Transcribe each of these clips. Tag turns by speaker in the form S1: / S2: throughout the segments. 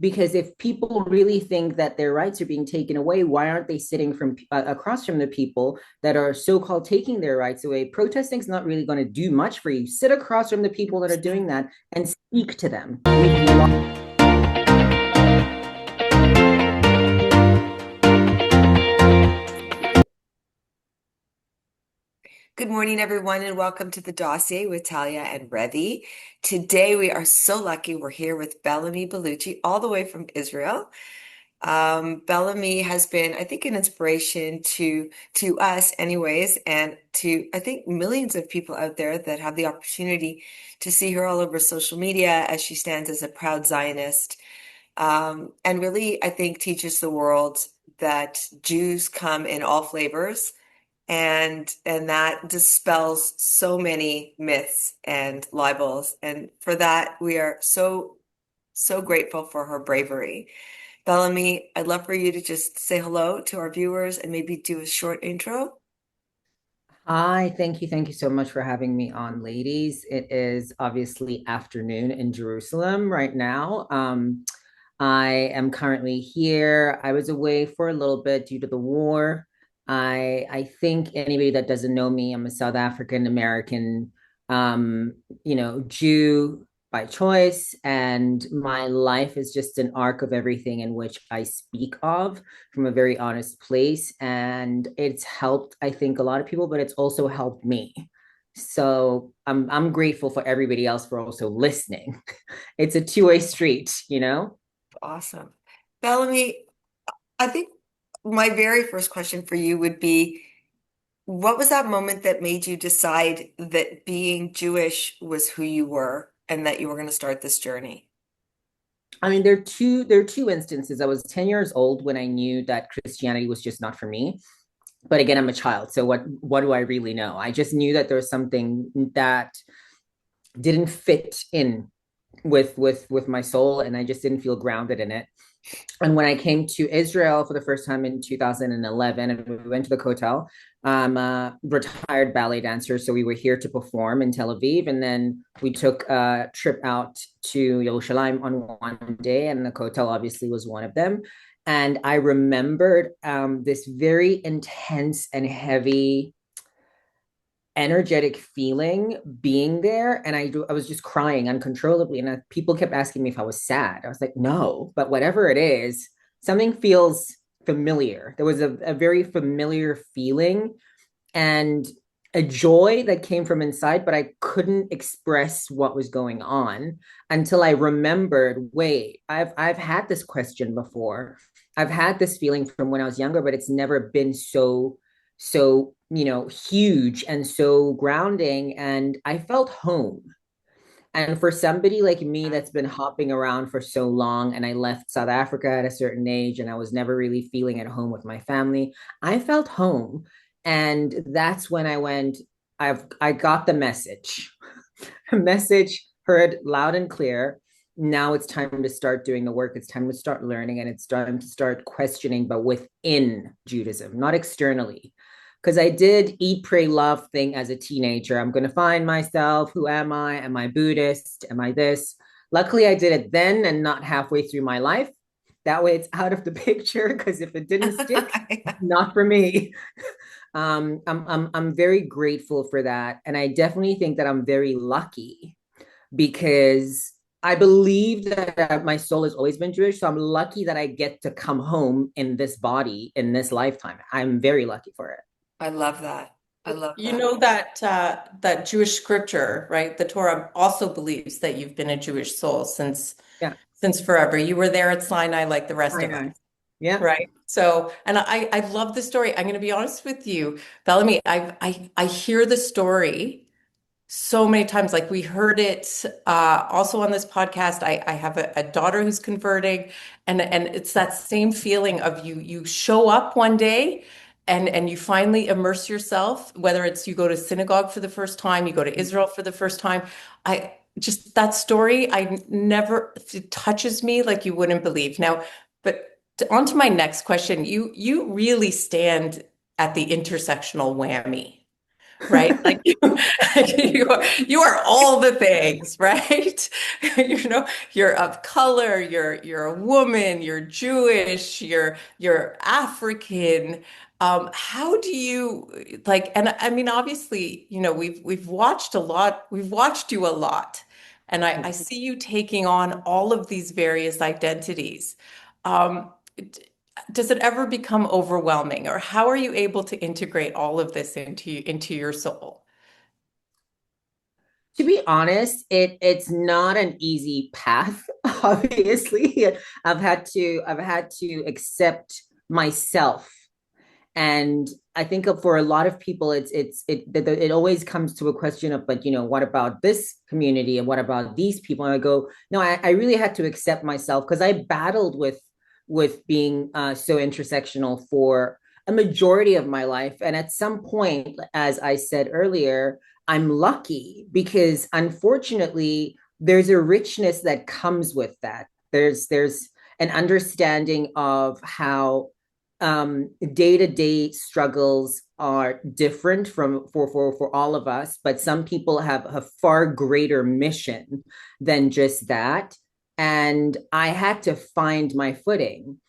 S1: Because if people really think that their rights are being taken away, why aren't they sitting from across from the people that are so-called taking their rights away? Protesting is not really going to do much for you. Sit across from the people that are doing that and speak to them.
S2: Good morning, everyone, and welcome to the Dossier with Talia and Revi. Today, we are so lucky we're here with Bellamy Bellucci, all the way from Israel. Bellamy has been, I think, an inspiration to us, anyways, and to I think millions of people out there that have the opportunity to see her all over social media as she stands as a proud Zionist, and really, I think, teaches the world that Jews come in all flavors and that dispels so many myths and libels. And for that, we are so grateful for her bravery. Bellamy, I'd love for you to just say hello to our viewers and maybe do a short intro.
S1: Hi, thank you so much for having me on, ladies. It is obviously afternoon in Jerusalem right now. I am currently here. I was away for a little bit due to the war. I think anybody that doesn't know me, I'm a South African American, um, Jew by choice, and my life is just an arc of everything in which I speak of from a very honest place. And it's helped, I think, a lot of people, but it's also helped me. So I'm grateful for everybody else for also listening. It's a two-way street.
S2: Awesome. Bellamy, I think my very first question for you would be, what was that moment that made you decide that being Jewish was who you were and that you were going to start this journey?
S1: I mean, there are two instances. I was 10 years old when I knew that Christianity was just not for me. But again, I'm a child, so what do I really know? I just knew that there was something that didn't fit in with my soul, and I just didn't feel grounded in it. And when I came to Israel for the first time in 2011, and we went to the Kotel, I'm a retired ballet dancer, so we were here to perform in Tel Aviv, and then we took a trip out to Yerushalayim on one day, and the Kotel obviously was one of them. And I remembered this very intense and heavy energetic feeling being there, and I was just crying uncontrollably, and people kept asking me if I was sad. I was like, no, but whatever it is, something feels familiar. There was a very familiar feeling and a joy that came from inside, but I couldn't express what was going on until I remembered, wait, I've had this question before. I've had this feeling from when I was younger, but it's never been so huge and so grounding, and I felt home. And for somebody like me that's been hopping around for so long, and I left South Africa at a certain age, and I was never really feeling at home with my family, I felt home. And that's when I went, I got the message. A message heard loud and clear. Now it's time to start doing the work. It's time to start learning, and it's time to start questioning, but within Judaism, not externally. Because I did eat, pray, love thing as a teenager. I'm going to find myself. Who am I? Am I Buddhist? Am I this? Luckily, I did it then and not halfway through my life. That way, it's out of the picture. Because if it didn't stick, not for me. I'm very grateful for that, and I definitely think that I'm very lucky because I believe that my soul has always been Jewish. So I'm lucky that I get to come home in this body in this lifetime. I'm very lucky for it.
S2: I love that. I love
S3: You
S2: that.
S3: know that that Jewish scripture, right? The Torah also believes that you've been a Jewish soul
S1: Yeah,
S3: since forever. You were there at Sinai like the rest
S1: I
S3: of us,
S1: know. Yeah.
S3: right? So, and I love the story. I'm going to be honest with you, Bellamy. I hear the story so many times. Like we heard it also on this podcast. I have a daughter who's converting, and it's that same feeling of you show up one day and you finally immerse yourself, whether it's you go to synagogue for the first time, you go to Israel for the first time. I just that story, it touches me like you wouldn't believe. Now, but on to my next question. You really stand at the intersectional whammy, right? Like you are all the things, right? You know, you're of color, you're a woman, you're Jewish, you're African. How do you like, and I mean, obviously, you know, we've watched a lot, we've watched you a lot, and I see you taking on all of these various identities. Um, does it ever become overwhelming, or how are you able to integrate all of this into your soul?
S1: To be honest, it's not an easy path. Obviously, I've had to accept myself, and I think for a lot of people, it always comes to a question of, but what about this community and what about these people? And I go, no, I really had to accept myself because I battled with being so intersectional for a majority of my life, and at some point, as I said earlier, I'm lucky because unfortunately, there's a richness that comes with that. There's an understanding of how day-to-day struggles are different from for all of us, but some people have a far greater mission than just that. And I had to find my footing.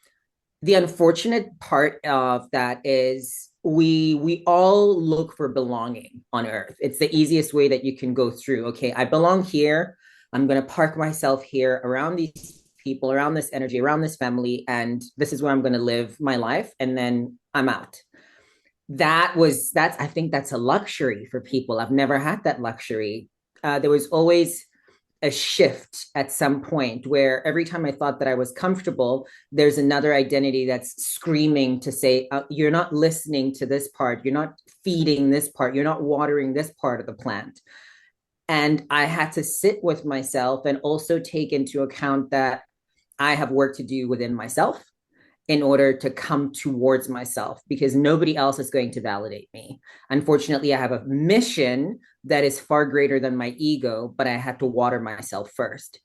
S1: The unfortunate part of that is we all look for belonging on earth. It's the easiest way that you can go through. Okay, I belong here. I'm going to park myself here around these people, around this energy, around this family, and this is where I'm going to live my life, and then I'm out. That's I think that's a luxury for people. I've never had that luxury. There was always a shift at some point where every time I thought that I was comfortable, there's another identity that's screaming to say, you're not listening to this part, you're not feeding this part, you're not watering this part of the plant. And I had to sit with myself and also take into account that I have work to do within myself in order to come towards myself because nobody else is going to validate me. Unfortunately, I have a mission that is far greater than my ego, but I have to water myself first.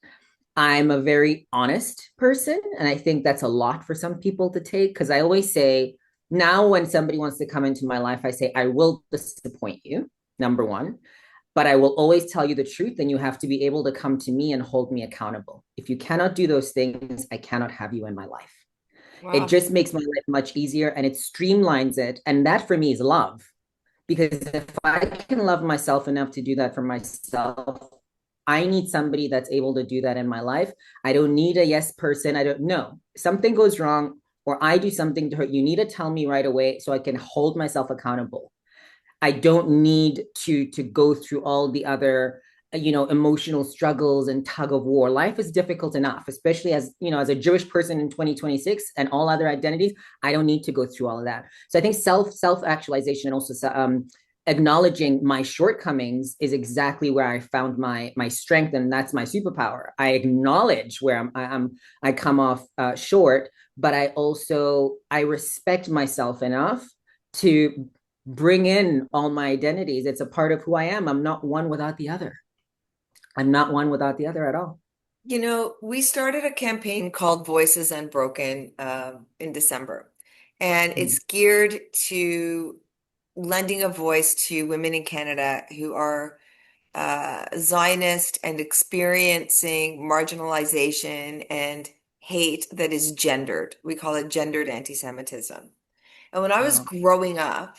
S1: I'm a very honest person, and I think that's a lot for some people to take because I always say, now when somebody wants to come into my life, I say, I will disappoint you, number one, but I will always tell you the truth, and you have to be able to come to me and hold me accountable. If you cannot do those things, I cannot have you in my life. It
S2: Wow.
S1: just makes my life much easier and it streamlines it. And that for me is love. Because if I can love myself enough to do that for myself, I need somebody that's able to do that in my life. I don't need a yes person. I don't know. Something goes wrong or I do something to hurt. You need to tell me right away so I can hold myself accountable. I don't need to go through all the other emotional struggles and tug of war. Life is difficult enough, especially as a Jewish person in 2026 and all other identities. I don't need to go through all of that. So I think self actualization and also acknowledging my shortcomings is exactly where I found my strength, and that's my superpower. I acknowledge where I come off short, but I respect myself enough to bring in all my identities. It's a part of who I am. I'm not one without the other. I'm not one without the other at all.
S2: You know, we started a campaign called Voices Unbroken in December, and
S1: Mm.
S2: it's geared to lending a voice to women in Canada who are Zionist and experiencing marginalization and hate that is gendered. We call it gendered anti-Semitism. And when I was
S1: Wow.
S2: growing up,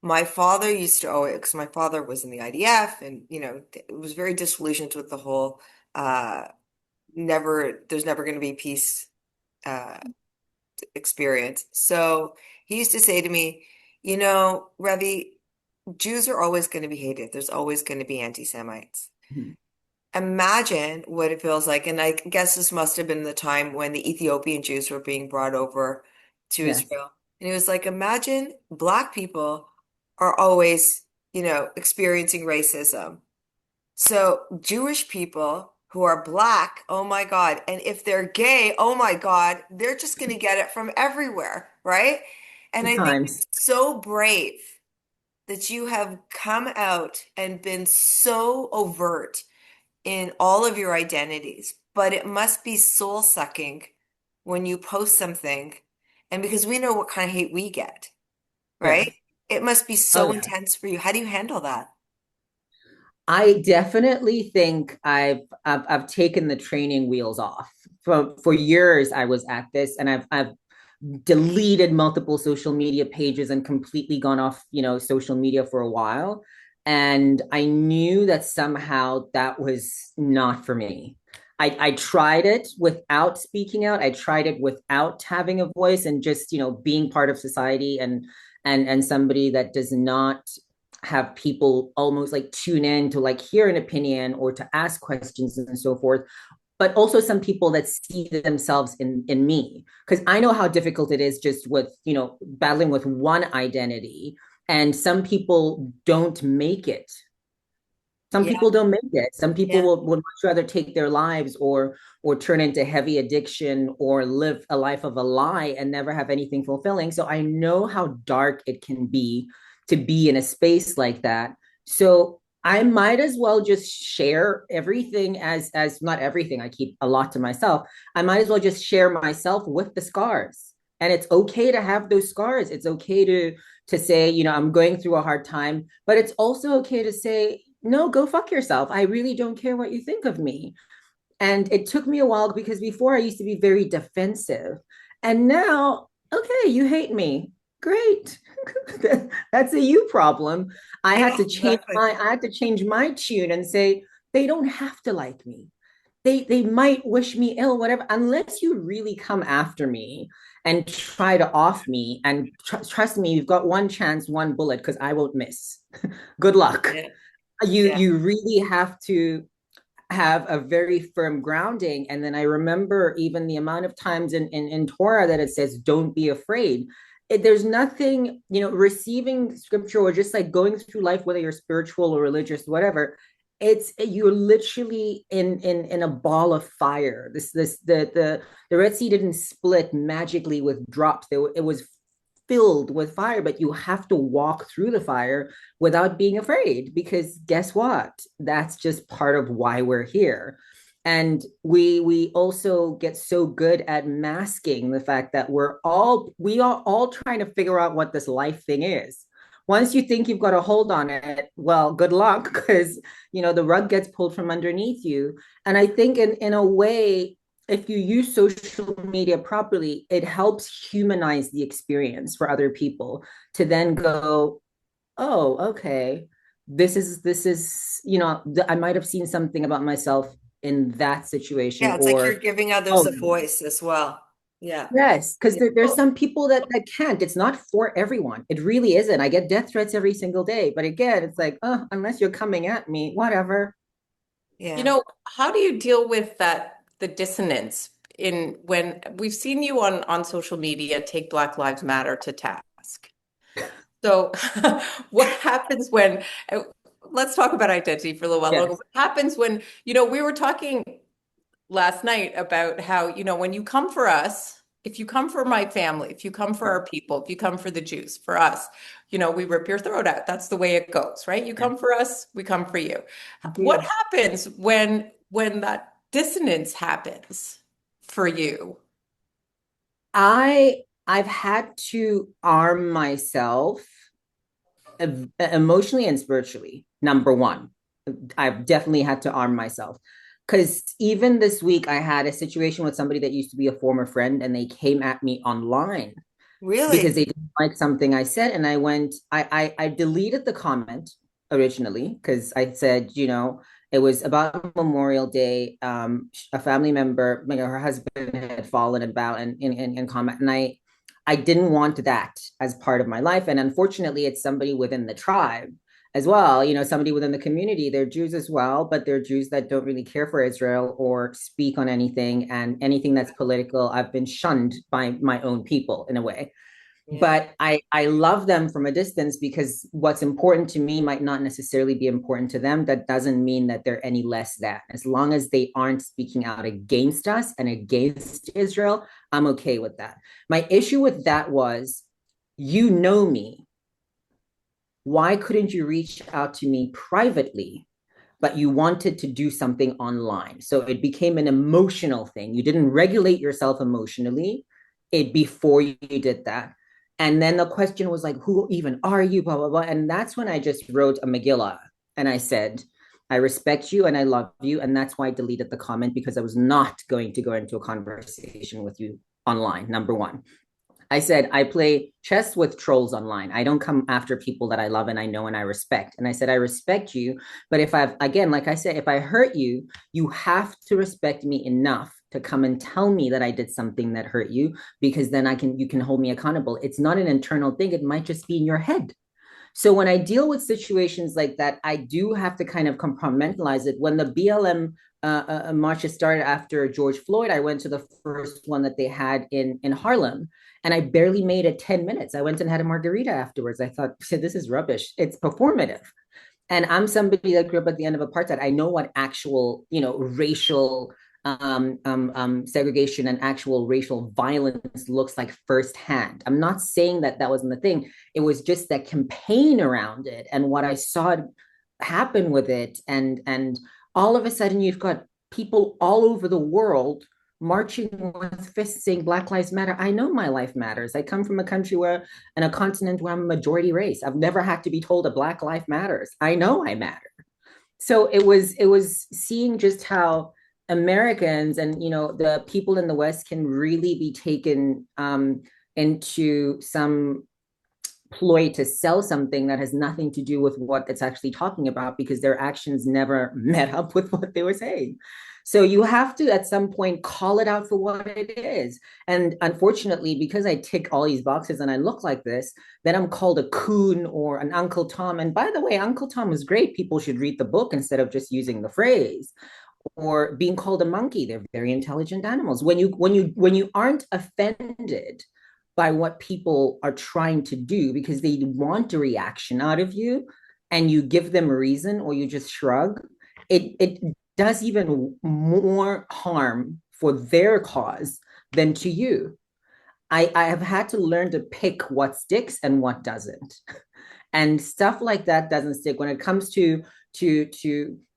S2: my father used to always, because my father was in the IDF and, it was very disillusioned with the whole uh, there's never going to be peace uh, experience. So he used to say to me, Revi, Jews are always going to be hated. There's always going to be anti-Semites.
S1: Mhm.
S2: Imagine what it feels like. And I guess this must have been the time when the Ethiopian Jews were being brought over to
S1: Yes.
S2: Israel. And it was like, imagine Black people are always, experiencing racism. So Jewish people who are Black, oh my God. And if they're gay, oh my God, they're just going to get it from everywhere, right? And I think
S1: Sometimes.
S2: it's so brave that you have come out and been so overt in all of your identities, but it must be soul sucking when you post something. And because we know what kind of hate we get, right?
S1: Yes.
S2: It must be
S1: Oh
S2: so
S1: yeah.
S2: intense for you. How do you handle that?
S1: I definitely think I've taken the training wheels off. For years I was at this, and I've deleted multiple social media pages and completely gone off, social media for a while. And I knew that somehow that was not for me. I tried it without speaking out. I tried it without having a voice and just, being part of society, and somebody that does not have people almost like tune in to like hear an opinion or to ask questions and so forth, but also some people that see themselves in me, because I know how difficult it is just with, battling with one identity, and some people don't make it. Some
S2: Yeah,
S1: people don't make it. Some people
S2: yeah,
S1: would much rather take their lives, or turn into heavy addiction, or live a life of a lie and never have anything fulfilling. So I know how dark it can be to be in a space like that. So I might as well just share everything, as not everything. I keep a lot to myself. I might as well just share myself with the scars. And it's okay to have those scars. It's okay to say, I'm going through a hard time, but it's also okay to say, no, go fuck yourself. I really don't care what you think of me. And it took me a while, because before I used to be very defensive. And now, okay, you hate me. Great. That's a you problem.
S2: yeah, exactly.
S1: I had to change my tune and say, they don't have to like me. They might wish me ill, whatever, unless you really come after me and try to off me. And trust me, you've got one chance, one bullet, because I won't miss. Good luck.
S2: Yeah,
S1: you
S2: yeah,
S1: you really have to have a very firm grounding. And then I remember even the amount of times in Torah that it says, don't be afraid. There's nothing, receiving scripture or just like going through life, whether you're spiritual or religious, whatever. You're literally in a ball of fire. The Red Sea didn't split magically with drops. It was filled with fire, but you have to walk through the fire without being afraid, because guess what? That's just part of why we're here. And we also get so good at masking the fact that we are all trying to figure out what this life thing is. Once you think you've got a hold on it, well, good luck, because the rug gets pulled from underneath you. And I think in a way, if you use social media properly, it helps humanize the experience for other people, to then go, oh, okay, this is, I might have seen something about myself in that situation,
S2: yeah. It's like you're
S1: or,
S2: giving others a
S1: oh,
S2: voice as well. Yeah.
S1: yes, because
S2: Yeah.
S1: there's
S2: Oh,
S1: some people that can't. It's not for everyone. It really isn't. I get death threats every single day, but again, it's like, oh, unless you're coming at me, whatever.
S2: yeah.
S3: How do you deal with the dissonance in when we've seen you on social media take Black Lives Matter to task? So, what happens when, let's talk about identity for a little while longer.
S1: Yes.
S3: What happens when, we were talking last night about how, when you come for us, if you come for my family, if you come for our people, if you come for the Jews, for us, we rip your throat out. That's the way it goes, right? You come for us, we come for you. What
S1: Deal.
S3: happens when that dissonance happens for you?
S1: I've had to arm myself emotionally and spiritually. Number one, I've definitely had to arm myself, because even this week I had a situation with somebody that used to be a former friend, and they came at me online because
S2: Really?
S1: they didn't like something I said. And I deleted the comment originally, because I said, it was about Memorial Day. A family member, her husband had fallen about in combat, and I didn't want that as part of my life. And unfortunately, it's somebody within the tribe as well, somebody within the community. They're Jews as well, but they're Jews that don't really care for Israel or speak on anything. And anything that's political, I've been shunned by my own people in a way.
S2: Yeah.
S1: But I love them from a distance, because what's important to me might not necessarily be important to them. That doesn't mean that they're any less than. As long as they aren't speaking out against us and against Israel, I'm okay with that. My issue with that was, you know me. Why couldn't you reach out to me privately, but you wanted to do something online? So it became an emotional thing. You didn't regulate yourself emotionally before you did that. And then the question was like, who even are you? Blah, blah, blah. And that's when I just wrote a Megillah. And I said, I respect you and I love you. And that's why I deleted the comment, because I was not going to go into a conversation with you online, number one. I said, I play chess with trolls online. I don't come after people that I love and I know and I respect. And I said, I respect you. But if I've, again, like I said, if I hurt you, you have to respect me enough to come and tell me that I did something that hurt you, because then you can hold me accountable. It's not an internal thing. It might just be in your head. So when I deal with situations like that, I do have to kind of compartmentalize it. When the BLM marches started after George Floyd, I went to the first one that they had in Harlem, and I barely made it 10 minutes. I went and had a margarita afterwards. I thought, this is rubbish. It's performative. And I'm somebody that grew up at the end of apartheid. I know what actual, racial segregation and actual racial violence looks like firsthand. I'm not saying that that wasn't the thing. It was just that campaign around it and what I saw happen with it. And all of a sudden, you've got people all over the world marching with fists saying Black Lives Matter. I know my life matters. I come from a country where, in a continent where I'm a majority race. I've never had to be told a Black life matters. I know I matter. So it was seeing just how Americans and the people in the West can really be taken into some ploy to sell something that has nothing to do with what it's actually talking about, because their actions never met up with what they were saying. So you have to at some point call it out for what it is. And unfortunately, because I tick all these boxes and I look like this, then I'm called a coon or an Uncle Tom. And by the way, Uncle Tom is great. People should read the book instead of just using the phrase. Or being called a monkey. They're very intelligent animals. When you aren't offended by what people are trying to do because they want a reaction out of you, and you give them a reason or you just shrug, it does even more harm for their cause than to you. I have had to learn to pick what sticks and what doesn't. And stuff like that doesn't stick when it comes to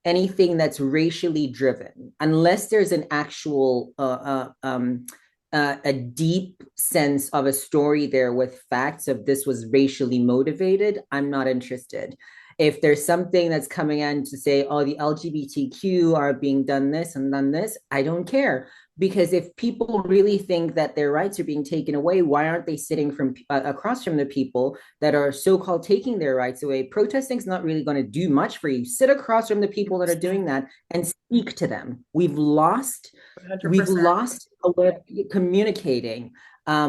S1: anything that's racially driven, unless there's an actual a deep sense of a story there with facts of this was racially motivated. I'm not interested. If there's something that's coming in to say, oh, the LGBTQ are being done this and done this, I don't care. Because if people really think that their rights are being taken away, why aren't they sitting across from the people that are so-called taking their rights away? Protesting is not really going to do much for you. Sit across from the people that are doing that and speak to them. We've lost 100%. A way of communicating.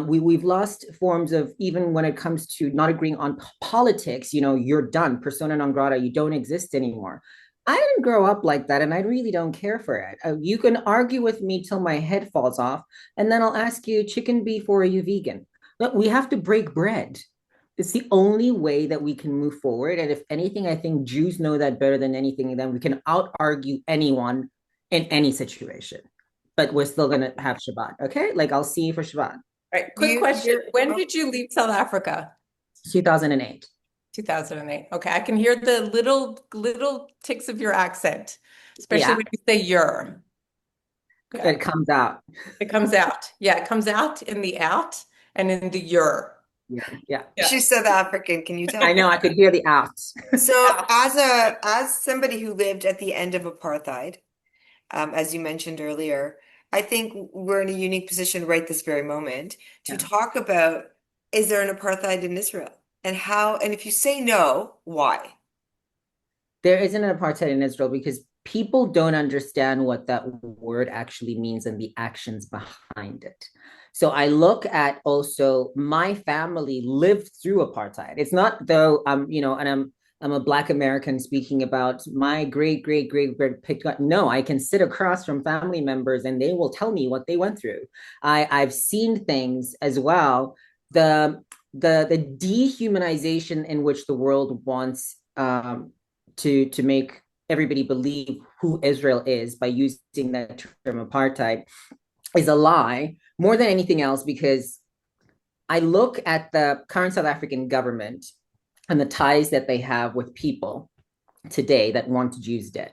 S1: We've lost forms of, even when it comes to not agreeing on politics, you're done, persona non grata, you don't exist anymore. I didn't grow up like that, and I really don't care for it. You can argue with me till my head falls off, and then I'll ask you chicken, beef, or are you vegan? Look, we have to break bread. It's the only way that we can move forward. And if anything, I think Jews know that better than anything, and then we can out argue anyone in any situation. But we're still going to have Shabbat, okay? Like, I'll see you for Shabbat.
S3: All right, quick question. When did you leave South Africa?
S1: 2008.
S3: 2008. Okay, I can hear the little ticks of your accent, especially when you say "you're."
S1: Okay. It comes out.
S3: It comes out. Yeah, it comes out in the out and in the "you're."
S1: Yeah.
S2: She's South African. Can you tell?
S1: I know. I could hear the outs.
S2: So, as somebody who lived at the end of apartheid, as you mentioned earlier, I think we're in a unique position right this very moment to talk about, is there an apartheid in Israel? And how, and if you say no, why?
S1: There isn't an apartheid in Israel because people don't understand what that word actually means and the actions behind it. So I look at also my family lived through apartheid. It's not though, and I'm a Black American speaking about my great picked up. No, I can sit across from family members and they will tell me what they went through. I've seen things as well. The dehumanization in which the world wants to make everybody believe who Israel is by using that term apartheid is a lie more than anything else, because I look at the current South African government and the ties that they have with people today that want Jews dead.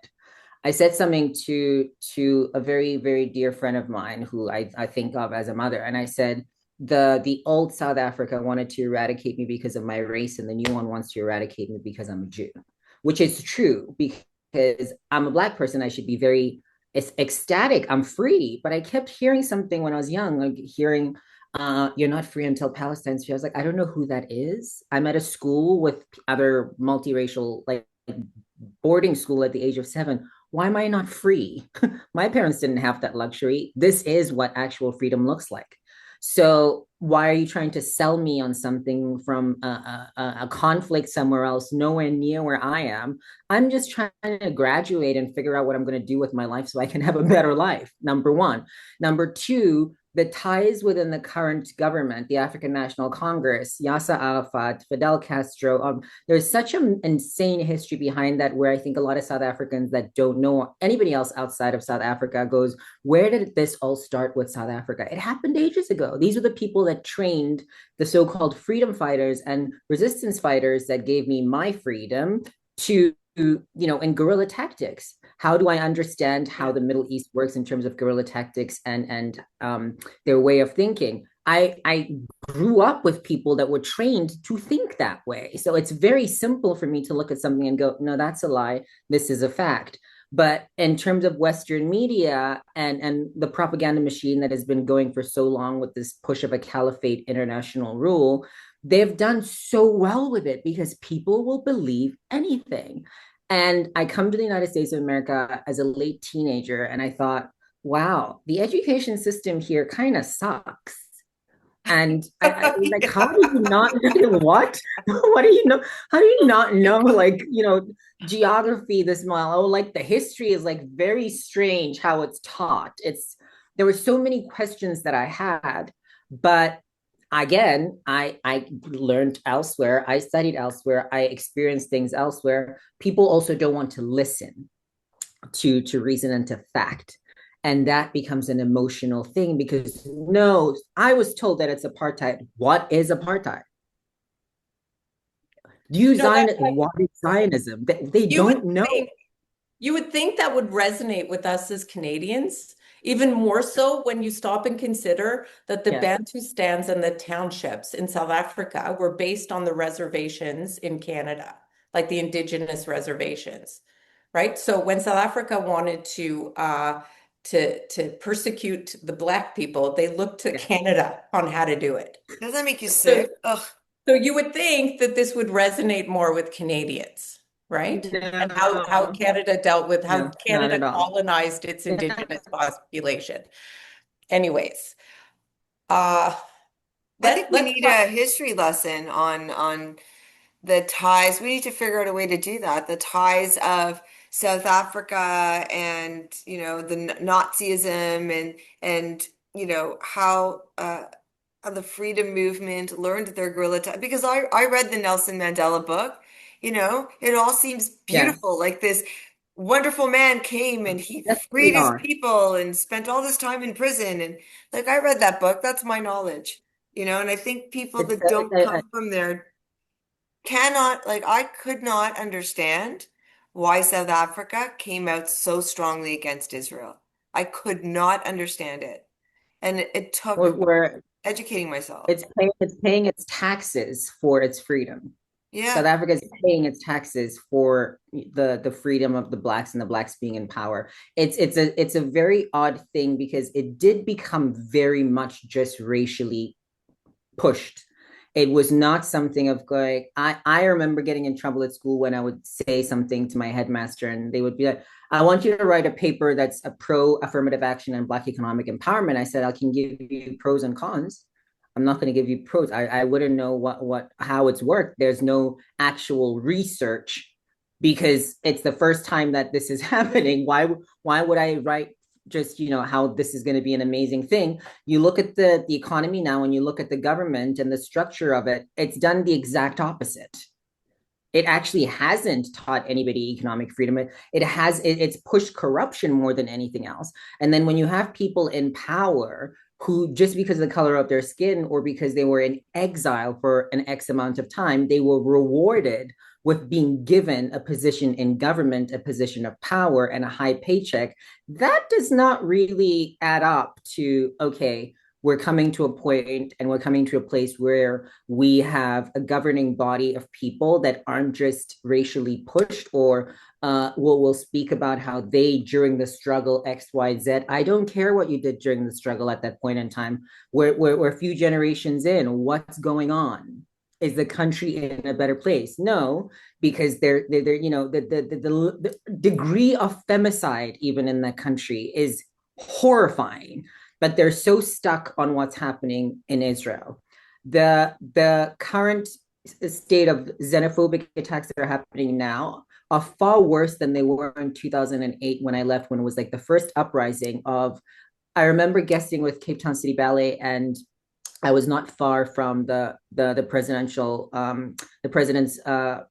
S1: I said something to a very, very dear friend of mine who I think of as a mother. And I said, the old South Africa wanted to eradicate me because of my race, and the new one wants to eradicate me because I'm a Jew, which is true because I'm a Black person. I should be very ecstatic. I'm free, but I kept hearing something when I was young, like hearing, "You're not free until Palestine's free." I was like, I don't know who that is. I'm at a school with other multiracial, like boarding school at the age of 7. Why am I not free? My parents didn't have that luxury. This is what actual freedom looks like. So why are you trying to sell me on something from a conflict somewhere else, nowhere near where I am? I'm just trying to graduate and figure out what I'm going to do with my life so I can have a better life. Number one. Number two, the ties within the current government, the African National Congress, Yasser Arafat, Fidel Castro, there's such an insane history behind that where I think a lot of South Africans that don't know anybody else outside of South Africa goes, where did this all start with South Africa? It happened ages ago. These were the people that trained the so-called freedom fighters and resistance fighters that gave me my freedom to, in guerrilla tactics. How do I understand how the Middle East works in terms of guerrilla tactics and their way of thinking? I grew up with people that were trained to think that way. So it's very simple for me to look at something and go, no, that's a lie. This is a fact. But in terms of Western media and the propaganda machine that has been going for so long with this push of a caliphate international rule, they've done so well with it because people will believe anything. And I come to the United States of America as a late teenager, and I thought, wow, the education system here kind of sucks. And I was like, how do you not what? What do you know? How do you not know, like, geography this mile? Oh, like the history is like very strange how it's taught. There were so many questions that I had, but again, I learned elsewhere, I studied elsewhere, I experienced things elsewhere. People also don't want to listen to reason and to fact, and that becomes an emotional thing because no, I was told that it's apartheid. What is apartheid?
S3: You know,
S1: What is Zionism? They
S3: you would
S1: don't know.
S3: think You would think that would resonate with us as Canadians, even more so when you stop and consider that the
S1: Yes.
S3: Bantustans and the townships in South Africa were based on the reservations in Canada, like the Indigenous reservations, right? So when South Africa wanted to persecute the Black people, they looked to
S1: Yes.
S3: Canada on how to do it.
S2: Does that make you
S3: So,
S2: sick? Ugh.
S3: so you would think that this would resonate more with Canadians, right? And how
S1: No,
S3: Canada dealt with how
S1: no, not
S3: Canada
S1: at all.
S3: colonized its indigenous population. Anyways, uh
S2: I think we
S3: let's
S2: need
S3: talk.
S2: a history lesson on the ties. We need to figure out a way to do that. The ties of South Africa and, the Nazism and how the freedom movement learned their guerrilla because I read the Nelson Mandela book. It all seems
S1: Yes.
S2: beautiful. Like this wonderful man came and he
S1: Yes,
S2: freed
S1: they
S2: his
S1: are.
S2: people and spent all this time in prison. And like I read that book, that's my knowledge. And I think people
S1: It's,
S2: that don't come from there cannot, like, I could not understand why South Africa came out so strongly against Israel. I could not understand it. And it took
S1: where
S2: educating myself.
S1: it's paying its taxes for its freedom. South
S2: Yeah.
S1: Africa is paying its taxes for the freedom of the blacks and the blacks being in power. It's a very odd thing because it did become very much just racially pushed. It was not something of going, I remember getting in trouble at school when I would say something to my headmaster and they would be like, I want you to write a paper that's a pro affirmative action and Black economic empowerment. I said, I can give you pros and cons. I'm not going to give you pros. I wouldn't know how it's worked. There's no actual research because it's the first time that this is happening. Why would I write just how this is going to be an amazing thing? You look at the economy now and you look at the government and the structure of it, it's done the exact opposite. It actually hasn't taught anybody economic freedom. It's pushed corruption more than anything else. And then when you have people in power who, just because of the color of their skin or because they were in exile for an X amount of time, they were rewarded with being given a position in government, a position of power, and a high paycheck. That does not really add up to, okay, we're coming to a point and we're coming to a place where we have a governing body of people that aren't just racially pushed or will speak about how they during the struggle XYZ. I don't care what you did during the struggle at that point in time. We're a few generations in. What's going on? Is the country in a better place? No, because they're the degree of femicide even in that country is horrifying, but they're so stuck on what's happening in Israel. The current state of xenophobic attacks that are happening now are far worse than they were in 2008 when I left, when it was like the first uprising of, I remember guesting with Cape Town City Ballet, and I was not far from the presidential the president's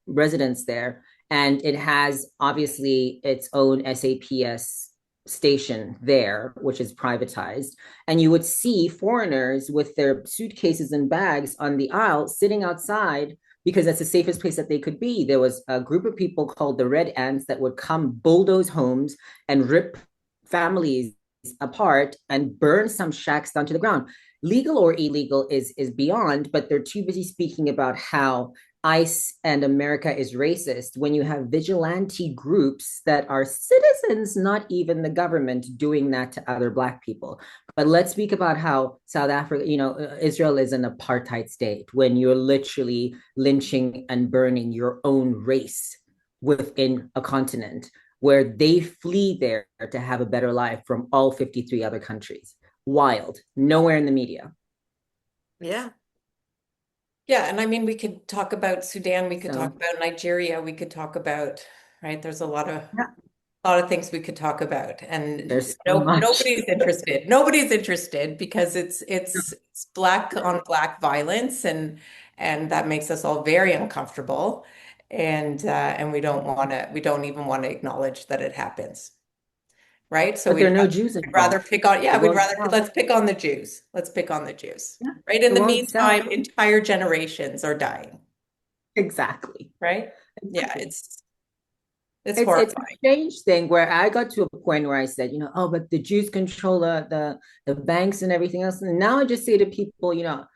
S1: residence there, and it has obviously its own SAPS station there, which is privatized. And you would see foreigners with their suitcases and bags on the aisle sitting outside because that's the safest place that they could be. There was a group of people called the Red Ants that would come bulldoze homes and rip families apart and burn some shacks down to the ground. Legal or illegal is beyond, but they're too busy speaking about how ICE and America is racist when you have vigilante groups that are citizens, not even the government, doing that to other Black people. But let's speak about how South Africa, Israel is an apartheid state when you're literally lynching and burning your own race within a continent where they flee there to have a better life from all 53 other countries. Wild, nowhere in the media.
S2: Yeah.
S3: Yeah, and I mean, we could talk about Sudan, we could
S1: So,
S3: talk about Nigeria, we could talk about, right? There's
S1: yeah,
S3: a lot of things we could talk about, and
S1: there's so much.
S3: nobody's interested. Nobody's interested because it's black on black violence, and that makes us all very uncomfortable, and we don't even want to acknowledge that it happens, right? So
S1: But there are no Jews
S3: we'd rather
S1: involved.
S3: pick on, yeah,
S1: It won't sell.
S3: let's pick on the Jews. Let's pick on the Jews,
S1: Yeah,
S3: right? In
S1: it
S3: the
S1: won't sell.
S3: meantime, entire generations are dying,
S1: Exactly.
S3: right? Yeah,
S1: Exactly.
S3: it's
S1: It's a
S3: horrifying.
S1: strange thing where I got to a point where I said, oh, but the Jews control the banks and everything else. And now I just say to people, you're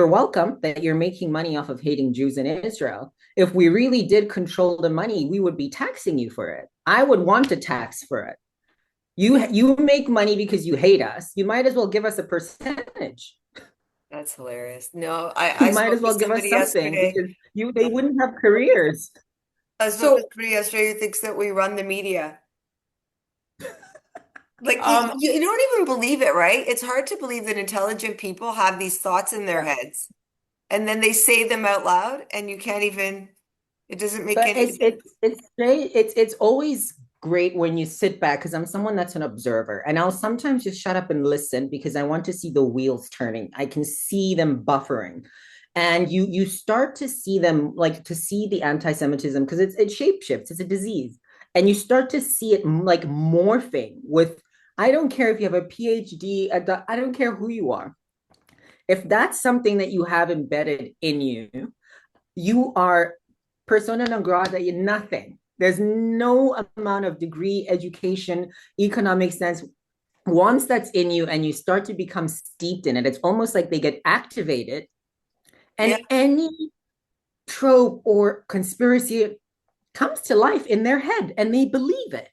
S1: welcome that you're making money off of hating Jews in Israel. If we really did control the money, we would be taxing you for it. I would want a tax for it. You make money because you hate us. You might as well give us a percentage.
S2: That's hilarious. No,
S1: You
S2: I
S1: might
S2: spoke
S1: as
S2: with
S1: well give us
S2: somebody
S1: something
S2: yesterday.
S1: because they wouldn't have careers.
S2: I spoke with
S3: So,
S2: somebody yesterday who thinks that we run the media. Like
S3: um,
S2: you don't even believe it, right? It's hard to believe that intelligent people have these thoughts in their heads and then they say them out loud and you can't even, it doesn't make
S1: But
S2: any sense.
S1: it's great. It's always great when you sit back because I'm someone that's an observer, and I'll sometimes just shut up and listen because I want to see the wheels turning. I can see them buffering, and you start to see them, like to see the anti-Semitism, because it shapeshifts. It's a disease, and you start to see it like morphing with. I don't care if you have a PhD. I don't care who you are. If that's something that you have embedded in you, you are persona non grata, you're nothing. There's no amount of degree, education, economic sense. Once that's in you and you start to become steeped in it, it's almost like they get activated,
S2: Yeah,
S1: and any trope or conspiracy comes to life in their head and they believe it.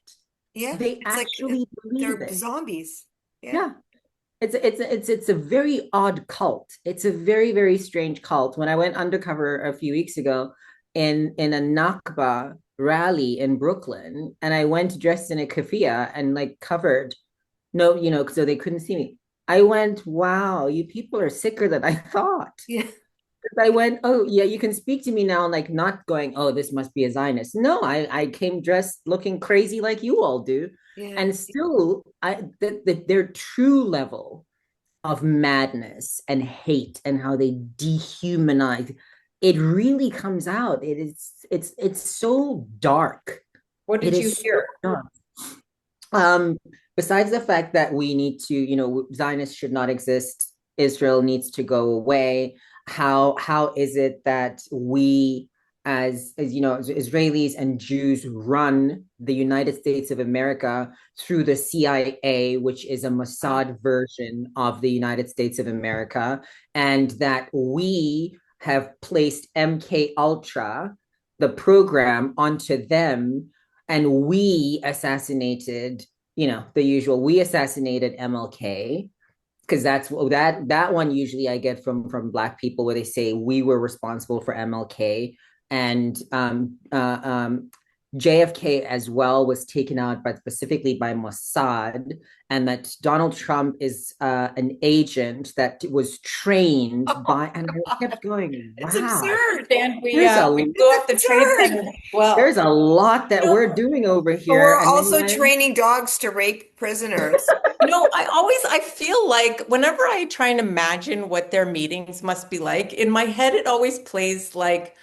S2: yeah.
S1: They
S2: It's like
S1: actually believe
S2: they're
S1: it.
S2: zombies. Yeah.
S1: Yeah. It's a very odd cult. It's a very, very strange cult. When I went undercover a few weeks ago in a Nakba rally in Brooklyn, and I went dressed in a keffiyeh and like covered, no, so they couldn't see me. I went, wow, you people are sicker than I thought.
S2: Yeah.
S1: I went, oh yeah, you can speak to me now, like not going, oh, this must be a Zionist. No, I came dressed looking crazy like you all do.
S2: Yeah.
S1: And still, their true level of madness and hate and how they dehumanize, it really comes out. It's so dark.
S3: what
S1: It
S3: did you
S1: is so
S3: hear?
S1: dark. Um, Besides the fact that we need to, Zionists should not exist, Israel needs to go away. How is it that we as you know, Israelis and Jews run the United States of America through the CIA, which is a
S2: Oh,
S1: Mossad version of the United States of America, and that we have placed MK Ultra, the program, onto them, and we assassinated, you know, the usual. We assassinated MLK because that one usually I get from Black people where they say we were responsible for MLK and JFK as well was taken out, but specifically by Mossad, and that Donald Trump is an agent that was trained by, and I
S2: God.
S1: kept going,
S2: It's
S1: wow,
S2: absurd.
S3: And
S1: there's
S3: we
S1: a
S3: blew up the
S2: It's
S3: trade
S2: absurd.
S3: center as well.
S1: there's a lot that
S3: No,
S1: we're doing over
S2: But
S1: here,
S2: we're
S1: and then
S2: also training dogs to rape prisoners.
S3: I feel like whenever I try and imagine what their meetings must be like, in my head it always plays like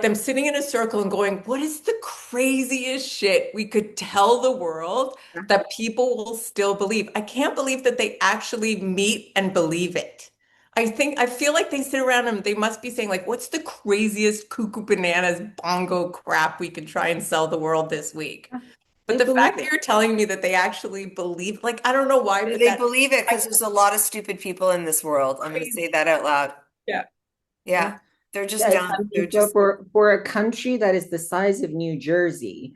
S3: them sitting in a circle and going, what is the craziest shit we could tell the world that people will still believe? I can't believe that they actually meet and believe it. I feel like they sit around and they must be saying, like, what's the craziest cuckoo bananas bongo crap we could try and sell the world this week? But
S1: they
S3: the
S1: believe
S3: fact that
S1: it.
S3: you're telling me that they actually believe, like, I don't know why, but
S2: They
S3: that
S2: believe it because there's a lot of stupid people in this world. I'm going to say
S3: crazy.
S2: that out loud.
S3: Yeah.
S2: Yeah,
S1: Yeah.
S2: they're just
S1: Yeah, I
S2: dumb. They're
S1: mean, so
S2: just,
S1: for a country that is the size of New Jersey,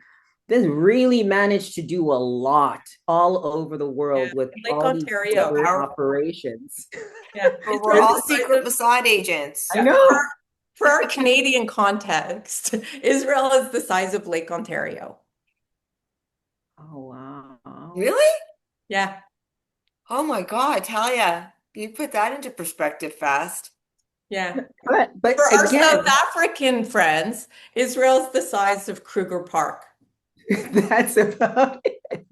S1: this really managed to do a lot all over the
S3: Yeah.
S1: world with
S3: Lake
S1: all these
S2: so
S3: Ontario.
S1: covert
S2: powerful.
S1: operations.
S3: Yeah.
S2: But we're
S3: Israel's
S2: all
S3: the size
S2: secret
S3: of,
S2: Mossad agents.
S1: I
S3: yeah.
S1: know.
S3: For our Canadian context, Israel is the size of Lake Ontario.
S1: Oh wow.
S2: Really?
S3: Yeah.
S2: Oh my God, Talia, you put that into perspective fast.
S3: Yeah.
S1: But
S3: For our South
S1: again,
S3: African friends, Israel's the size of Kruger Park.
S1: that's about it.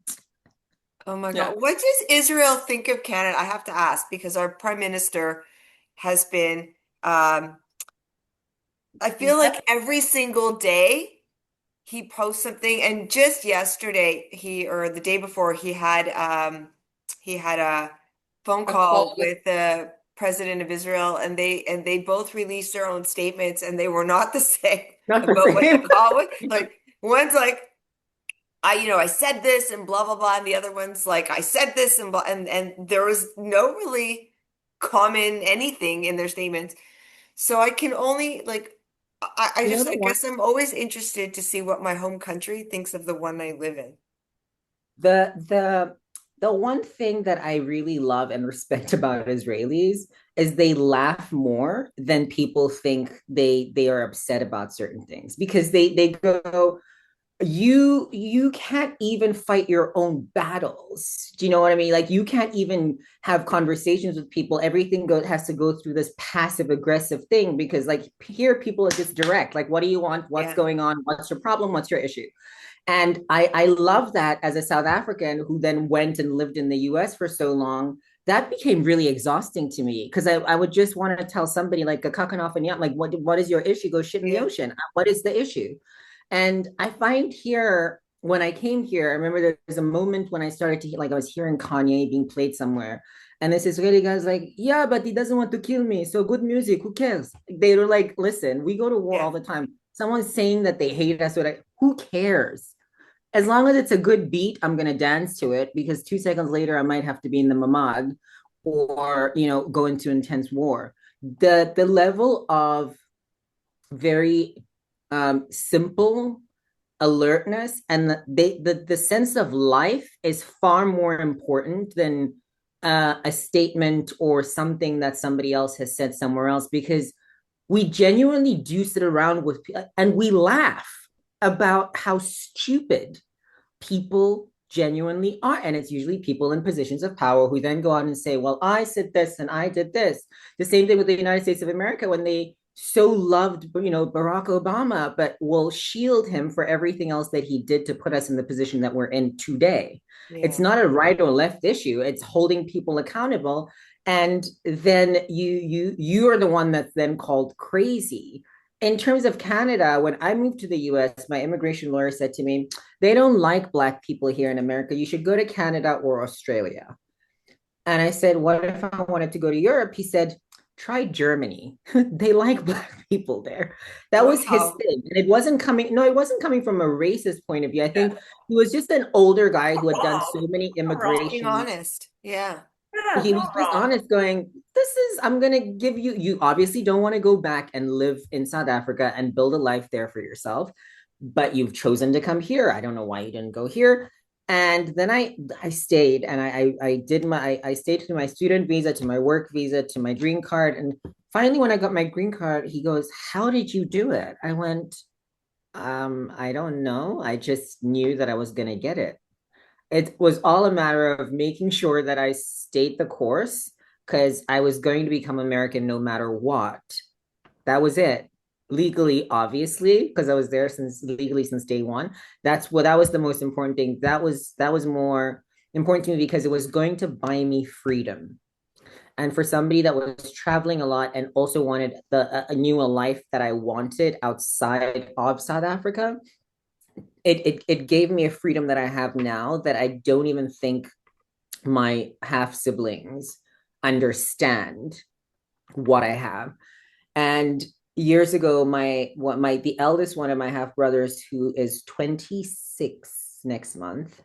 S2: Oh my
S3: Yeah.
S2: God. What does Israel think of Canada? I have to ask because our prime minister has been, um, I feel
S3: Yeah.
S2: like every single day he posts something, and just yesterday or the day before he had a phone
S3: A
S2: call
S3: call with
S2: with the president of Israel, and they both released their own statements, and they were not the same
S1: Not the
S2: about what the
S1: same.
S2: call was. Like one's like, I said this and blah blah blah, and the other one's like, I said this and blah, and there was no really common anything in their statements. So I can only like I
S1: You know
S2: just
S1: the
S2: I
S1: one
S2: guess I'm always interested to see what my home country thinks of the one I live in.
S1: the the the one thing that I really love and respect about Israelis is they laugh more than people think they are upset about certain things because they go, you can't even fight your own battles. Do you know what I mean? Like you can't even have conversations with people. Everything has to go through this passive aggressive thing because like here people are just direct. Like, what do you want? What's
S2: Yeah.
S1: going on? What's your problem? What's your issue? And I love that as a South African who then went and lived in the US for so long. That became really exhausting to me because I would just want to tell somebody like a kakanoff and like what is your issue? Go shit in the
S2: Yeah.
S1: ocean. What is the issue? And I find here when I came here, I remember there's a moment when I started to like I was hearing Kanye being played somewhere. And this Israeli guy's like, yeah, but he doesn't want to kill me. So good music, who cares? They were like, listen, we go to war all
S2: Yeah.
S1: the time. Someone's saying that they hate us, who cares? As long as it's a good beat, I'm gonna dance to it because 2 seconds later I might have to be in the mamad or go into intense war. The level of very simple alertness and the sense of life is far more important than a statement or something that somebody else has said somewhere else because we genuinely do sit around with and we laugh about how stupid people genuinely are. And it's usually people in positions of power who then go out and say, well, I said this and I did this. The same thing with the United States of America when they so loved, Barack Obama, but will shield him for everything else that he did to put us in the position that we're in today. It's
S2: Yeah.
S1: not a right or left issue. It's holding people accountable. And then you are the one that's then called crazy. In terms of Canada, when I moved to the US, my immigration lawyer said to me, they don't like Black people here in America. You should go to Canada or Australia. And I said, what if I wanted to go to Europe? He said, try Germany. They like Black people there. That was his
S2: Wow.
S1: thing. And it wasn't coming, no, it wasn't coming from a racist point of view. I
S3: Yeah.
S1: think he was just an older guy who had done so many
S3: Not wrong.
S2: Being
S1: immigration.
S2: honest. Yeah.
S3: Yeah,
S1: He was
S3: not
S1: just
S3: wrong.
S1: honest, going, this is, I'm going to give you, you obviously don't want to go back and live in South Africa and build a life there for yourself, but you've chosen to come here. I don't know why you didn't go here. And then I stayed, and I did my, I stayed to my student visa, to my work visa, to my green card. And finally, when I got my green card, he goes, how did you do it? I went, I don't know. I just knew that I was going to get it. It was all a matter of making sure that I stayed the course, because I was going to become American no matter what. That was it. Legally, obviously, because I was there since legally since day one. That's what, that was the most important thing. That was more important to me because it was going to buy me freedom. And for somebody that was traveling a lot and also wanted a new life that I wanted outside of South Africa, it gave me a freedom that I have now that I don't even think my half siblings understand what I have. And years ago, the eldest one of my half brothers, who is 26 next month,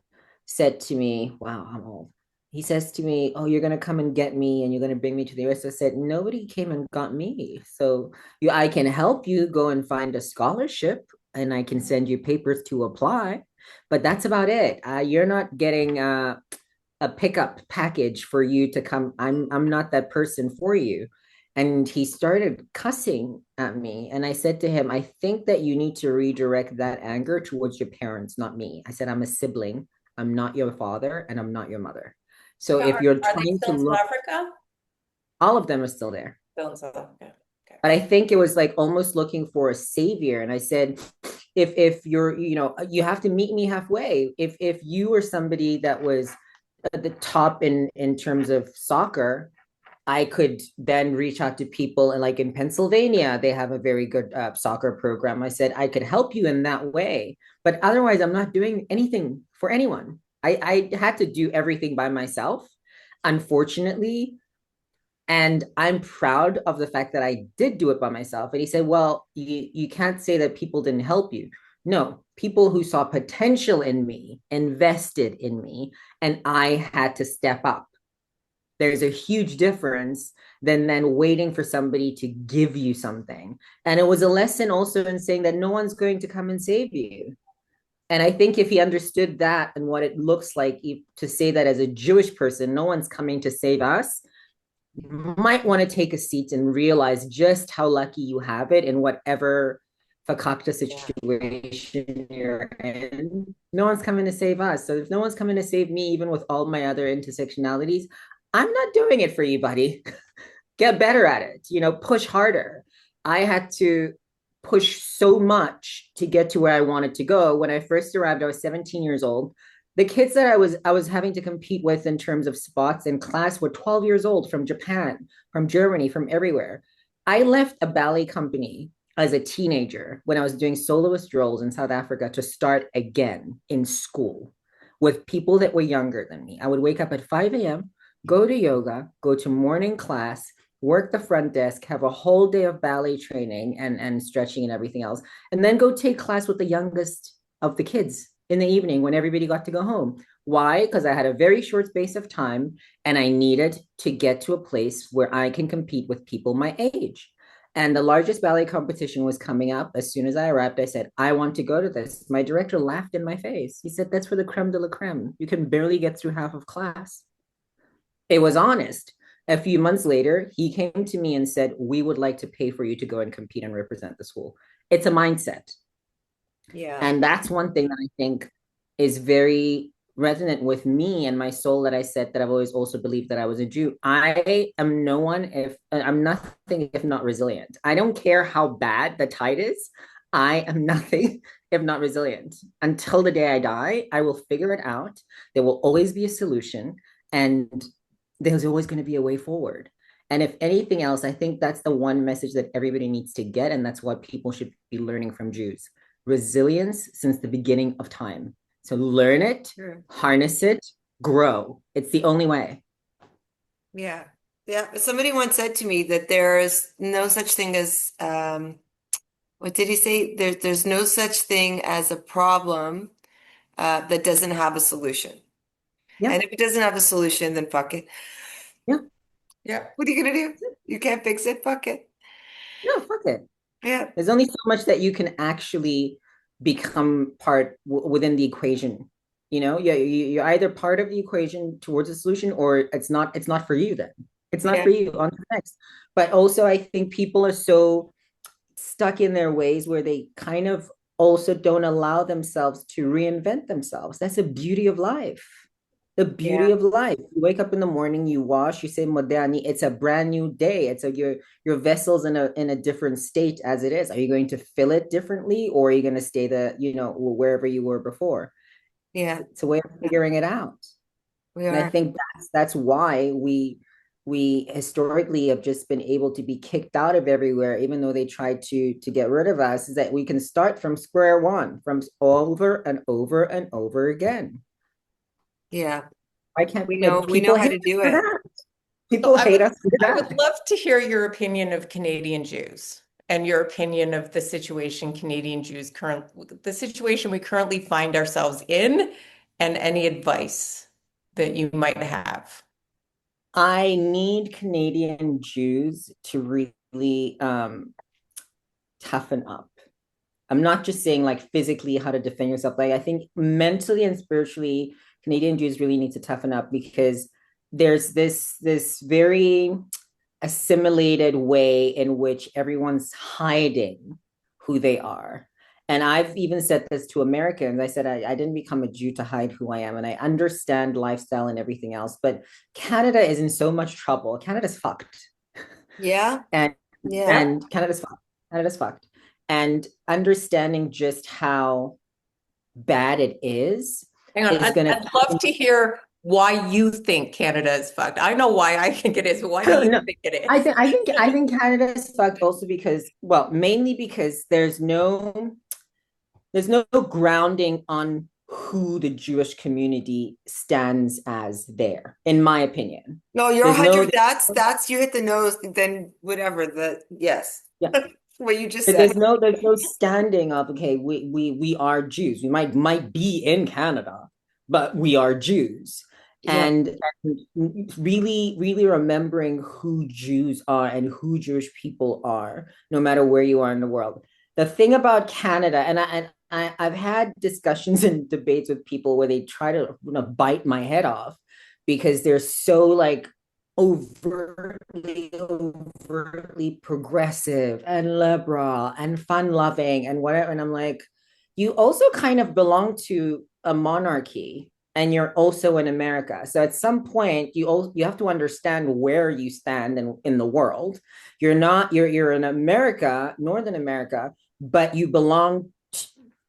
S1: said to me, wow, I'm old. He says to me, oh, you're gonna come and get me and you're gonna bring me to the US. I said, nobody came and got me. So I can help you go and find a scholarship, and I can send you papers to apply. But that's about it. You're not getting a pickup package for you to come. I'm not that person for you. And he started cussing at me. And I said to him, I think that you need to redirect that anger towards your parents, not me. I said, I'm a sibling. I'm not your father, and I'm not your mother. So
S3: So
S1: if you're
S3: are they
S1: trying to
S3: still in South
S1: look,
S3: Africa?
S1: all of them are still there.
S3: Still in South Africa. Okay.
S1: But I think it was like almost looking for a savior. And I said, if you're, you have to meet me halfway. If you were somebody that was at the top in terms of soccer, I could then reach out to people, and like in Pennsylvania, they have a very good soccer program. I said I could help you in that way, but otherwise, I'm not doing anything for anyone. I had to do everything by myself, unfortunately, and I'm proud of the fact that I did do it by myself. And he said, well, you can't say that people didn't help you. No, people who saw potential in me invested in me, and I had to step up. There's a huge difference than then waiting for somebody to give you something. And it was a lesson also in saying that no one's going to come and save you. And I think if he understood that and what it looks like to say that as a Jewish person, no one's coming to save us, you might want to take a seat and realize just how lucky you have it in whatever fakakta situation you're in. No one's coming to save us. So if no one's coming to save me, even with all my other intersectionalities, I'm not doing it for you, buddy. Get better at it, push harder. I had to push so much to get to where I wanted to go. When I first arrived, I was 17 years old. The kids that I was having to compete with in terms of spots in class were 12 years old, from Japan, from Germany, from everywhere. I left a ballet company as a teenager when I was doing soloist roles in South Africa to start again in school with people that were younger than me. I would wake up at 5 a.m., go to yoga, go to morning class, work the front desk, have a whole day of ballet training and stretching and everything else, and then go take class with the youngest of the kids in the evening when everybody got to go home. Why? Because I had a very short space of time, and I needed to get to a place where I can compete with people my age. And the largest ballet competition was coming up. As soon as I arrived, I said, I want to go to this. My director laughed in my face. He said, that's for the creme de la creme. You can barely get through half of class. It was honest. A few months later, he came to me and said, we would like to pay for you to go and compete and represent the school. It's a mindset.
S2: Yeah.
S1: And that's one thing that I think is very resonant with me and my soul, that I said that I've always also believed that I was a Jew. I am no one if I'm nothing if not resilient. I don't care how bad the tide is. I am nothing if not resilient. Until the day I die, I will figure it out. There will always be a solution, and there's always going to be a way forward. And if anything else, I think that's the one message that everybody needs to get. And that's what people should be learning from Jews: resilience since the beginning of time. So learn it,
S2: Sure.
S1: harness it, grow. It's the only way.
S2: Yeah. Yeah. Somebody once said to me that there's no such thing as what did he say? There's no such thing as a problem that doesn't have a solution.
S1: Yeah,
S2: And if it doesn't have a solution, then fuck it.
S1: yeah.
S2: Yeah. What are you gonna do? You can't fix it. Fuck it.
S1: No, fuck it.
S2: Yeah.
S1: There's only so much that you can actually become within the equation. Yeah, you're either part of the equation towards a solution, or it's not for you then. It's not
S2: Yeah.
S1: for you. On to the next. But also, I think people are so stuck in their ways where they kind of also don't allow themselves to reinvent themselves. That's the beauty of life. The beauty
S2: Yeah.
S1: of life. You wake up in the morning, you wash, you say moderni, it's a brand new day. It's like your vessel's in a different state as it is. Are you going to fill it differently, or are you going to stay wherever you were before?
S2: Yeah.
S1: It's a way of figuring it out.
S2: We
S1: And I
S2: are.
S1: think that's why we historically have just been able to be kicked out of everywhere, even though they tried to get rid of us, is that we can start from square one, from over and over and over again.
S2: Yeah.
S1: I can't,
S2: We
S1: like,
S2: we
S1: people
S2: know how
S1: hate
S2: to
S1: us
S2: do
S1: for
S2: it.
S1: that.
S3: So
S1: People hate us for
S3: I would
S1: that.
S3: love to hear your opinion of Canadian Jews and your opinion of the situation the situation we currently find ourselves in, and any advice that you might have.
S1: I need Canadian Jews to really toughen up. I'm not just saying like physically how to defend yourself. Like I think mentally and spiritually, Canadian Jews really need to toughen up, because there's this very assimilated way in which everyone's hiding who they are. And I've even said this to Americans. I said, I didn't become a Jew to hide who I am. And I understand lifestyle and everything else. But Canada is in so much trouble. Canada's fucked.
S2: Yeah.
S1: And
S2: Yeah.
S1: and Canada's fucked. Canada's fucked. And understanding just how bad it
S3: Hang on,
S1: is gonna
S3: I'd love to hear why you think Canada is fucked. I know why I think it is, but why do you
S1: no,
S3: think it
S1: I
S3: is?
S1: think I think I think Canada is fucked also because, well, mainly because there's no grounding on who the Jewish community stands as there, in my opinion.
S2: No, you're a
S1: There's no
S2: hundred. That's you hit the nose, then whatever the yes.
S1: Yeah.
S2: What you just said.
S1: There's no standing of, okay, we are Jews. We might be in Canada, but we are Jews.
S2: Yeah.
S1: And really, really remembering who Jews are and who Jewish people are, no matter where you are in the world. The thing about Canada, I've had discussions and debates with people where they try to, bite my head off because they're so like overtly progressive and liberal and fun loving and whatever. And I'm like, you also kind of belong to a monarchy, and you're also in America. So at some point, you have to understand where you stand in the world. You're in America, Northern America, but you belong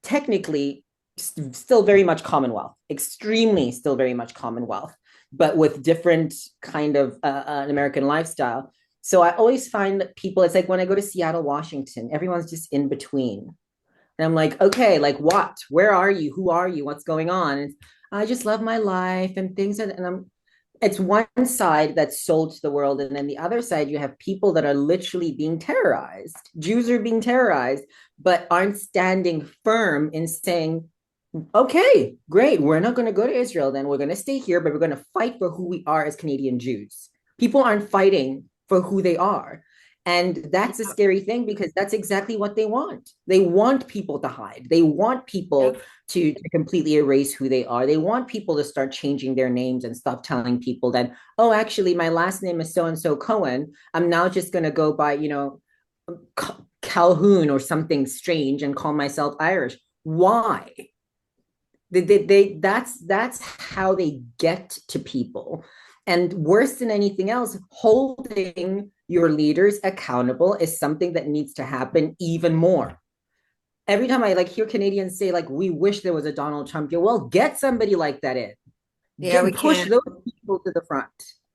S1: technically still very much Commonwealth, extremely still very much Commonwealth, but with different kind of an American lifestyle. So I always find that people, it's like when I go to Seattle, Washington, everyone's just in between. And I'm like, okay, like what? Where are you? Who are you? What's going on? And I just love my life and things. It's one side that's sold to the world. And then the other side, you have people that are literally being terrorized. Jews are being terrorized, but aren't standing firm in saying, okay, great. We're not going to go to Israel then. We're going to stay here, but we're going to fight for who we are as Canadian Jews. People aren't fighting for who they are. And that's a scary thing, because that's exactly what they want. They want people to hide. They want
S2: Yeah.
S1: people to completely erase who they are. They want people to start changing their names and stop telling people that, oh, actually, my last name is so and so Cohen. I'm now just going to go by, Calhoun or something strange and call myself Irish. Why? That's how they get to people. And worse than anything else, holding your leaders accountable is something that needs to happen even more. Every time I like hear Canadians say, like, we wish there was a Donald Trump, well, get somebody like that in.
S2: Yeah, we
S1: Push
S2: can't.
S1: those people to the front.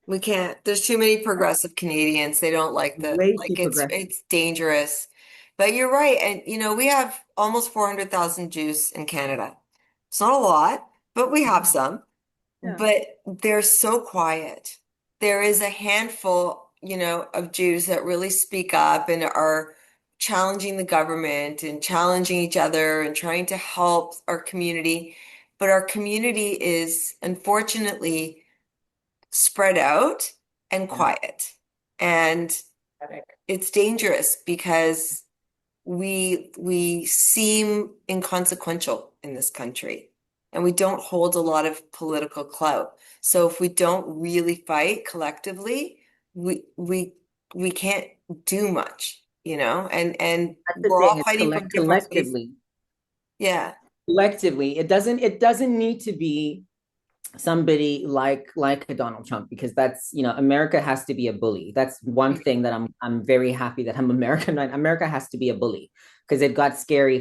S2: We can't. There's too many progressive Canadians. They don't like
S1: Way too
S2: it's
S1: progressive.
S2: it's dangerous. But you're right. And we have almost 400,000 Jews in Canada. It's not a lot, but we have some.
S1: Yeah.
S2: But they're so quiet. there is a handful, of Jews that really speak up and are challenging the government and challenging each other and trying to help our community. But our community is unfortunately spread out and
S1: Yeah.
S2: quiet. And it's dangerous because we seem inconsequential in this country and we don't hold a lot of political clout. So if we don't really fight collectively, we can't do much, and
S1: That's the
S2: we're all
S1: thing. It's
S2: fighting from different places.
S1: collectively.
S2: Yeah.
S1: Collectively, it doesn't need to be somebody like a Donald Trump, because that's, America has to be a bully. That's one thing that I'm very happy that I'm American. Right? America has to be a bully because it got scary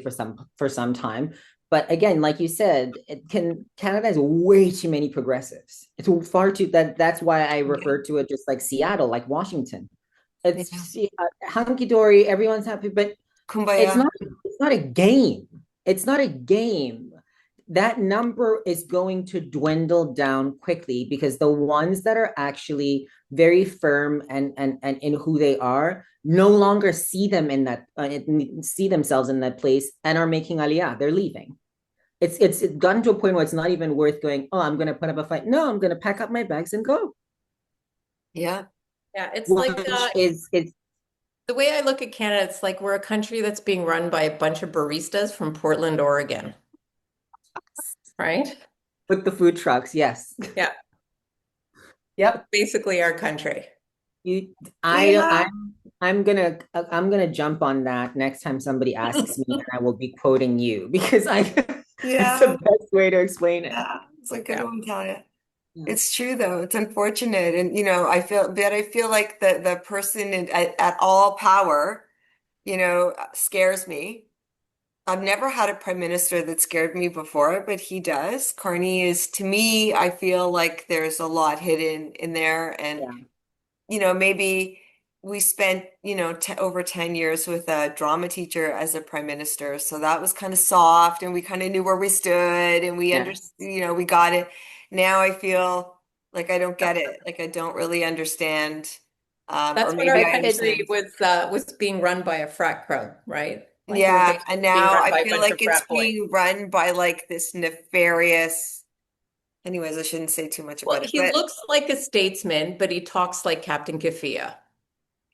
S1: for some time. But again, like you said, Canada has way too many progressives. It's far too that's why I
S2: Yeah.
S1: refer to it just like Seattle, like Washington.
S2: Yeah.
S1: It's hunky dory, everyone's happy, but it's
S2: Kumbaya.
S1: not it's not a game. It's not a game. That number is going to dwindle down quickly because the ones that are actually very firm and in who they are no longer see them in that see themselves in that place and are making aliyah. They're leaving. It's gotten to a point where it's not even worth going, oh, I'm going to put up a fight. No, I'm going to pack up my bags and go.
S2: Yeah.
S3: Yeah, it's like
S1: Which is
S3: the way I look at Canada, it's like we're a country that's being run by a bunch of baristas from Portland, Oregon, right?
S1: with the food trucks. Yes.
S3: Yeah,
S1: Yep.
S3: basically our country.
S1: You,
S2: Yeah.
S1: I'm gonna jump on that next time somebody asks me, and I will be quoting you because I that's the
S2: Yeah.
S1: best way to explain it.
S2: Yeah. It's a good
S3: Yeah.
S2: one, Talia.
S1: Yeah.
S2: It's true though. It's unfortunate. And I feel like the person at all power, scares me. I've never had a prime minister that scared me before, but he does. Carney is, to me, I feel like there's a lot hidden in there. And,
S1: Yeah.
S2: maybe we spent, t over 10 years with a drama teacher as a prime minister. So that was kind of soft and we kind of knew where we stood and we
S1: Yes.
S2: understood, we got it. Now I feel like I don't get it. Like I don't really understand. Or
S3: That's when
S2: maybe
S3: our
S2: I
S3: country
S2: understand.
S3: was being run by a frat crowd, right? Like it was
S2: Yeah, and
S3: basically being
S2: now
S3: run
S2: I
S3: by a
S2: feel
S3: bunch of
S2: like it's
S3: frat boys.
S2: being run by like this nefarious. Anyways, I shouldn't say too much
S3: Well,
S2: about it,
S3: he
S2: but
S3: looks like a statesman, but he talks like Captain Kafia, right?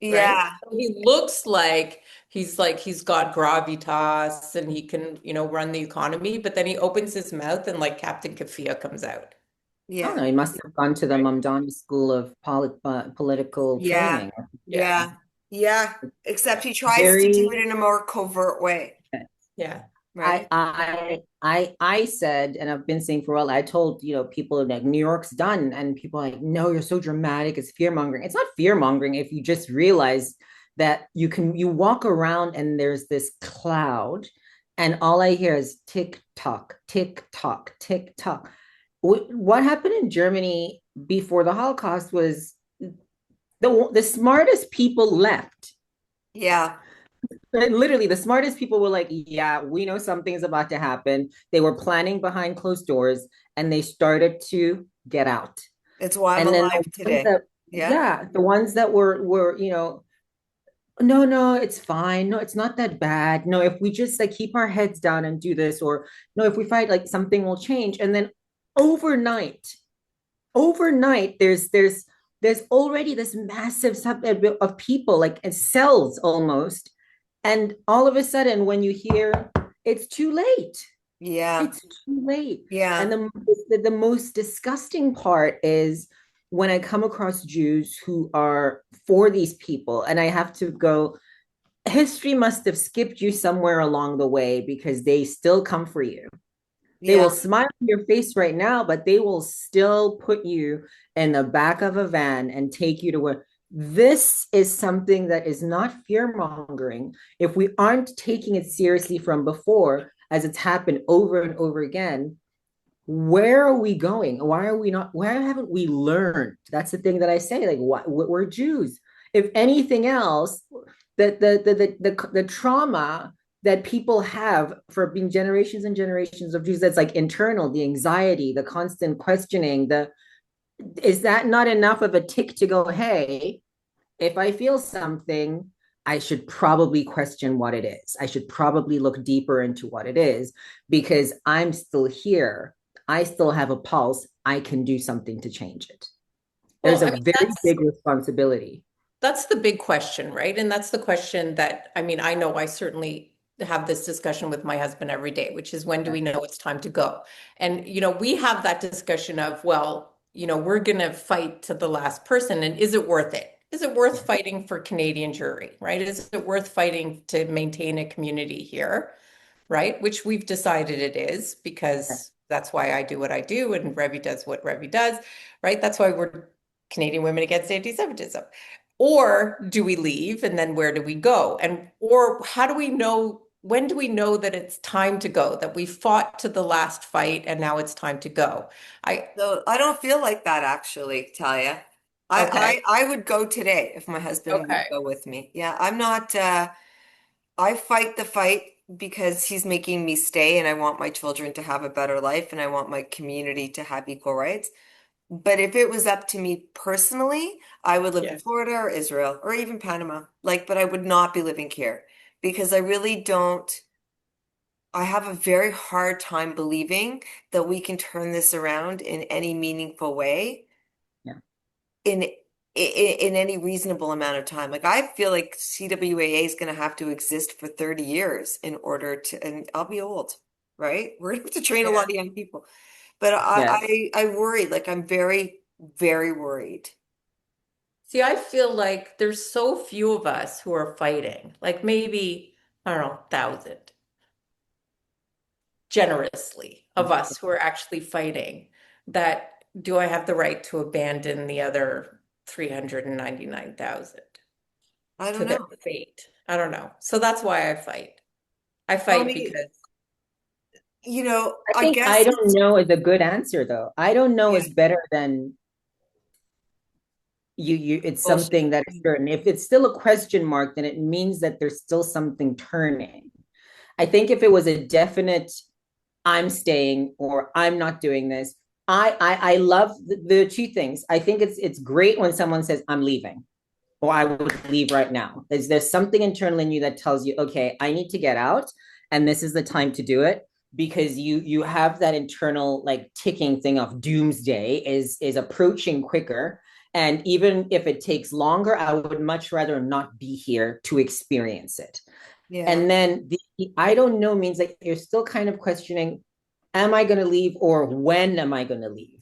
S2: yeah,
S3: He looks like he's got gravitas and he can, run the economy, but then he opens his mouth and like Captain Kafia comes out,
S1: I don't
S2: yeah,
S1: know. He must have gone to the
S3: right?
S1: Mamdani School of political
S2: yeah,
S1: training.
S3: Yeah.
S2: yeah, yeah. Except he tries to do it
S1: Very
S2: in a more covert way,
S3: Yeah.
S1: I
S2: right?
S1: I I said, and I've been saying for a while, I told, people like New York's done, and people are like, no, you're so dramatic, it's fear mongering. It's not fear mongering if you just realize that you walk around and there's this cloud, and all I hear is tick tock, tick tock, tick tock. What happened in Germany before the Holocaust was the smartest people left.
S2: Yeah,
S1: Literally, the smartest people were like, yeah, we know something's about to happen. They were planning behind closed doors and they started to get out.
S2: it's why I'm
S1: And then
S2: alive
S1: the ones
S2: today.
S1: that,
S2: Yeah,
S1: yeah, the ones that were, no, no, it's fine. No, it's not that bad. No, if we just like keep our heads down and do this, or no, if we fight, like something will change. And then overnight, overnight, there's already this massive sub of people, like cells almost, and all of a sudden, when you hear it's too late,
S2: yeah,
S1: it's too late. And
S2: yeah,
S1: the most disgusting part is when I come across Jews who are for these people, and I have to go, history must have skipped you somewhere along the way because they still come for you. They will
S2: yeah,
S1: smile in your face right now, but they will still put you in the back of a van and take you to where this is something that is not fear mongering. If we aren't taking it seriously from before, as it's happened over and over again, where are we going? Why are we not? Why haven't we learned? That's the thing that I say. Like, what we're Jews. If anything else, the trauma that people have for being generations and generations of Jews, that's like internal, the anxiety, the constant questioning, is that not enough of a tick to go, hey, if I feel something, I should probably question what it is. I should probably look deeper into what it is because I'm still here. I still have a pulse. I can do something to change it. There's
S3: Well,
S1: a
S3: I mean,
S1: very big responsibility.
S3: that's the big question, right? And that's the question that, I mean, I know I certainly have this discussion with my husband every day, which is when do
S1: Yeah.
S3: we know it's time to go? And, we have that discussion of, well, we're going to fight to the last person. And is it worth it? Is it worth
S1: Yeah.
S3: fighting for Canadian jury, right? Is it worth fighting to maintain a community here, right? Which we've decided it is because that's why I do what I do and Revi does what Revi does, right? That's why we're Canadian Women Against Antisemitism. Or do we leave and then where do we go? Or how do we know, when do we know that it's time to go, that we fought to the last fight and now it's time to go? I,
S2: So I don't feel like that actually, Talia.
S3: okay,
S2: I would go today if my husband would
S3: okay.
S2: go with me. Yeah, I'm not I fight the fight because he's making me stay and I want my children to have a better life and I want my community to have equal rights. But if it was up to me personally, I would live in
S3: Yeah.
S2: Florida or Israel or even Panama. Like, but I would not be living here because I really don't. I have a very hard time believing that we can turn this around in any meaningful way
S1: Yeah.
S2: in in any reasonable amount of time. Like I feel like CWAA is going to have to exist for 30 years in order to, and I'll be old, right? We're going to have to train a
S3: Yeah.
S2: lot of young people. But
S1: Yes.
S2: I worry, like I'm very, very worried.
S3: See, I feel like there's so few of us who are fighting, like maybe, I don't know, 1,000 generously of us who are actually fighting, that do I have the right to abandon the other 399,000
S2: I
S3: to
S2: don't
S3: their
S2: know.
S3: fate? I don't know. So that's why I fight. I
S2: Tell
S3: fight
S2: me,
S3: because,
S1: I
S2: I
S1: think I
S2: guess,
S1: don't know is a good answer though. I don't know
S2: yeah,
S1: is better than you it's something
S2: bullshit.
S1: that is certain. If it's still a question mark, then it means that there's still something turning. I think if it was a definite I'm staying or I'm not doing this, I love the two things. I think it's great when someone says I'm leaving or I would leave right now. There's something internal in you that tells you, okay, I need to get out and this is the time to do it because you have that internal like ticking thing of doomsday is approaching quicker. And even if it takes longer, I would much rather not be here to experience it.
S2: Yeah.
S1: And then the I don't know means like you're still kind of questioning, am I going to leave or when am I going to leave?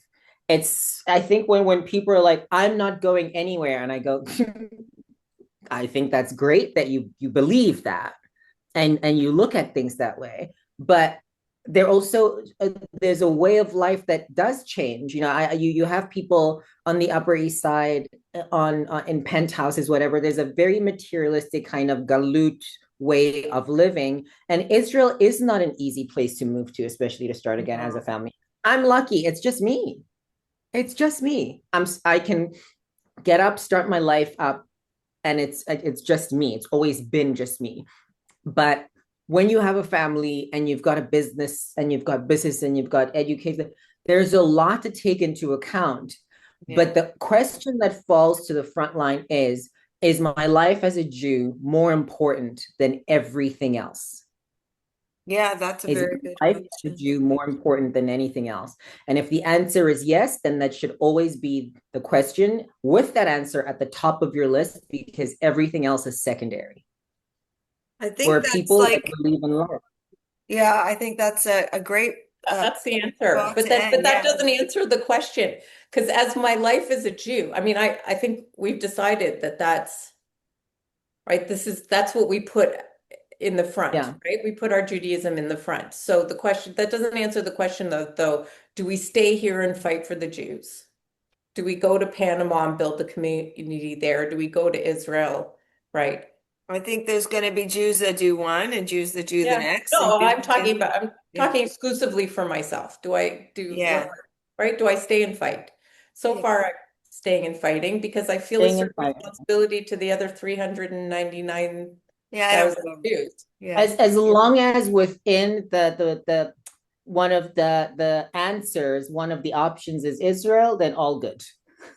S1: It's I think when people are like, I'm not going anywhere, and I go, I think that's great that you believe that and you look at things that way, but there also there's a way of life that does change. You have people on the Upper East Side on in penthouses, whatever. There's a very materialistic kind of galut way of living, and Israel is not an easy place to move to, especially to start again as a
S2: No.
S1: family. I'm lucky. It's just me. It's just me. I can get up, start my life up, and it's just me. It's always been just me. But when you have a family and you've got a business and you've got business and you've got education, there's a lot to take into account.
S2: Yeah.
S1: But the question that falls to the front line is my life as a Jew more important than everything else?
S2: Yeah, that's a
S1: Is
S2: very good
S1: life as a
S2: question.
S1: Jew more important than anything else? And if the answer is yes, then that should always be the question with that answer at the top of your list because everything else is secondary.
S2: I think
S1: We're
S2: that's
S1: people that
S2: like,
S1: believe in love.
S2: yeah, I think that's a great
S3: that's the answer.
S2: spot
S3: But
S2: to
S3: that but
S2: end.
S3: that
S2: Yeah.
S3: doesn't answer the question. Because as my life as a Jew, I mean, I think we've decided that that's right. That's what we put in the front,
S1: Yeah.
S3: right? We put our Judaism in the front. So the question that doesn't answer the question though, do we stay here and fight for the Jews? Do we go to Panama and build the community there? Do we go to Israel? Right.
S2: I think there's going to be Jews that do one and Jews that do the
S3: Yeah.
S2: next and
S3: No,
S2: Jews that do,
S3: I'm
S2: yeah.
S3: talking exclusively for myself. Do I do what,
S2: Yeah.
S3: right? Do I stay and fight? So
S2: Yeah.
S3: far, I'm staying and fighting because I feel a
S1: Staying in
S3: certain
S1: fight.
S3: responsibility to the other 399,000
S2: Yeah, I don't know.
S3: Jews.
S2: Yeah.
S1: As long as within the one of the answers, one of the options is Israel, then all good.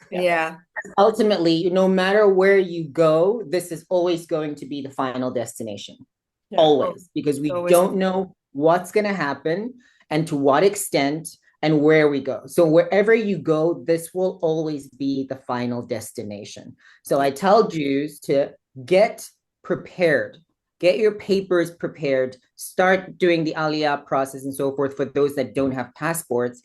S2: Yeah.
S1: Ultimately, no matter where you go, this is always going to be the final destination.
S3: Yeah.
S1: Always, because we
S2: Always.
S1: don't know what's going to happen and to what extent and where we go. So wherever you go, this will always be the final destination. So I tell Jews to get prepared, get your papers prepared, start doing the aliyah process and so forth for those that don't have passports,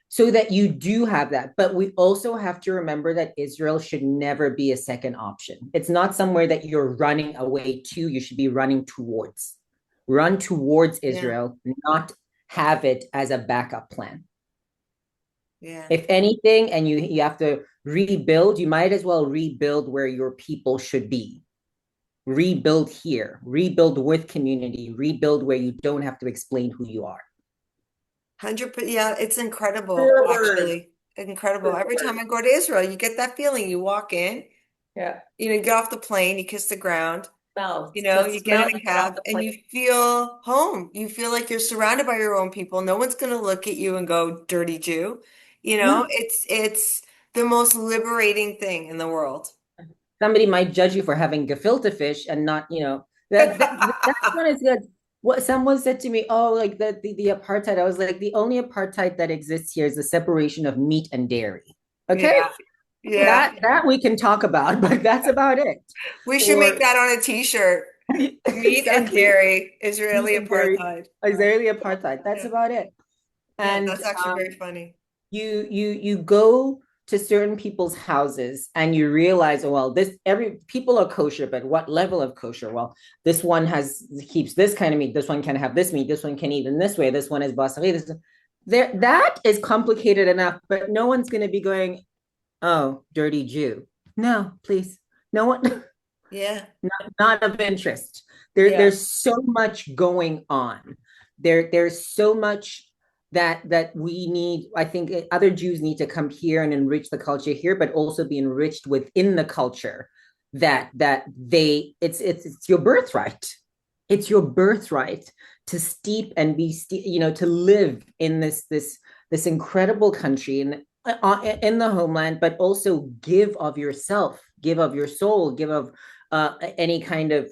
S1: so that you do have that. But we also have to remember that Israel should never be a second option. It's not somewhere that you're running away to, you should be running towards. Run towards Israel, not have it as a backup plan.
S2: Yeah.
S1: If anything, and you have to rebuild, you might as well rebuild where your people should be. Rebuild here, rebuild with community, rebuild where you don't have to explain who you are.
S2: 100%. Yeah, it's incredible,
S3: Forward.
S2: actually. Incredible. Every time I go to Israel, you get that feeling. You walk in,
S3: Yeah.
S2: you get off the plane, you kiss the ground,
S3: Smell.
S2: you
S3: The
S2: get
S3: smell
S2: in a
S3: you get off
S2: cab
S3: the
S2: and
S3: plane.
S2: you feel home. You feel like you're surrounded by your own people. No one's going to look at you and go, dirty Jew.
S1: No.
S2: It's the most liberating thing in the world.
S1: Somebody might judge you for having gefilte fish and not, that one is good. What someone said to me, oh, like the apartheid. I was like, the only apartheid that exists here is the separation of meat and dairy. Okay,
S2: Yeah. Yeah.
S1: that we can talk about, but that's about it.
S2: We should make
S1: Or
S2: that on a t-shirt. Meat and
S1: exactly,
S2: dairy,
S1: meat
S2: Israeli
S1: and dairy,
S2: apartheid.
S1: Israeli apartheid. That's
S2: Yeah.
S1: about it.
S2: Yeah,
S1: And
S2: that's actually very funny.
S1: you go to certain people's houses and you realize, oh, well, this every people are kosher, but what level of kosher? Well, this one keeps this kind of meat, this one can have this meat, this one can eat in this way, this one is basari, there, that is complicated enough, but no one's going to be going, oh, dirty Jew. No, please, no one.
S2: Yeah.
S1: Not of interest.
S3: Yeah.
S1: There's so much going on. There's so much that we need. I think other Jews need to come here and enrich the culture here, but also be enriched within the culture. It's your birthright. It's your birthright to steep and to live in this incredible country and in the homeland, but also give of yourself, give of your soul, give of any kind of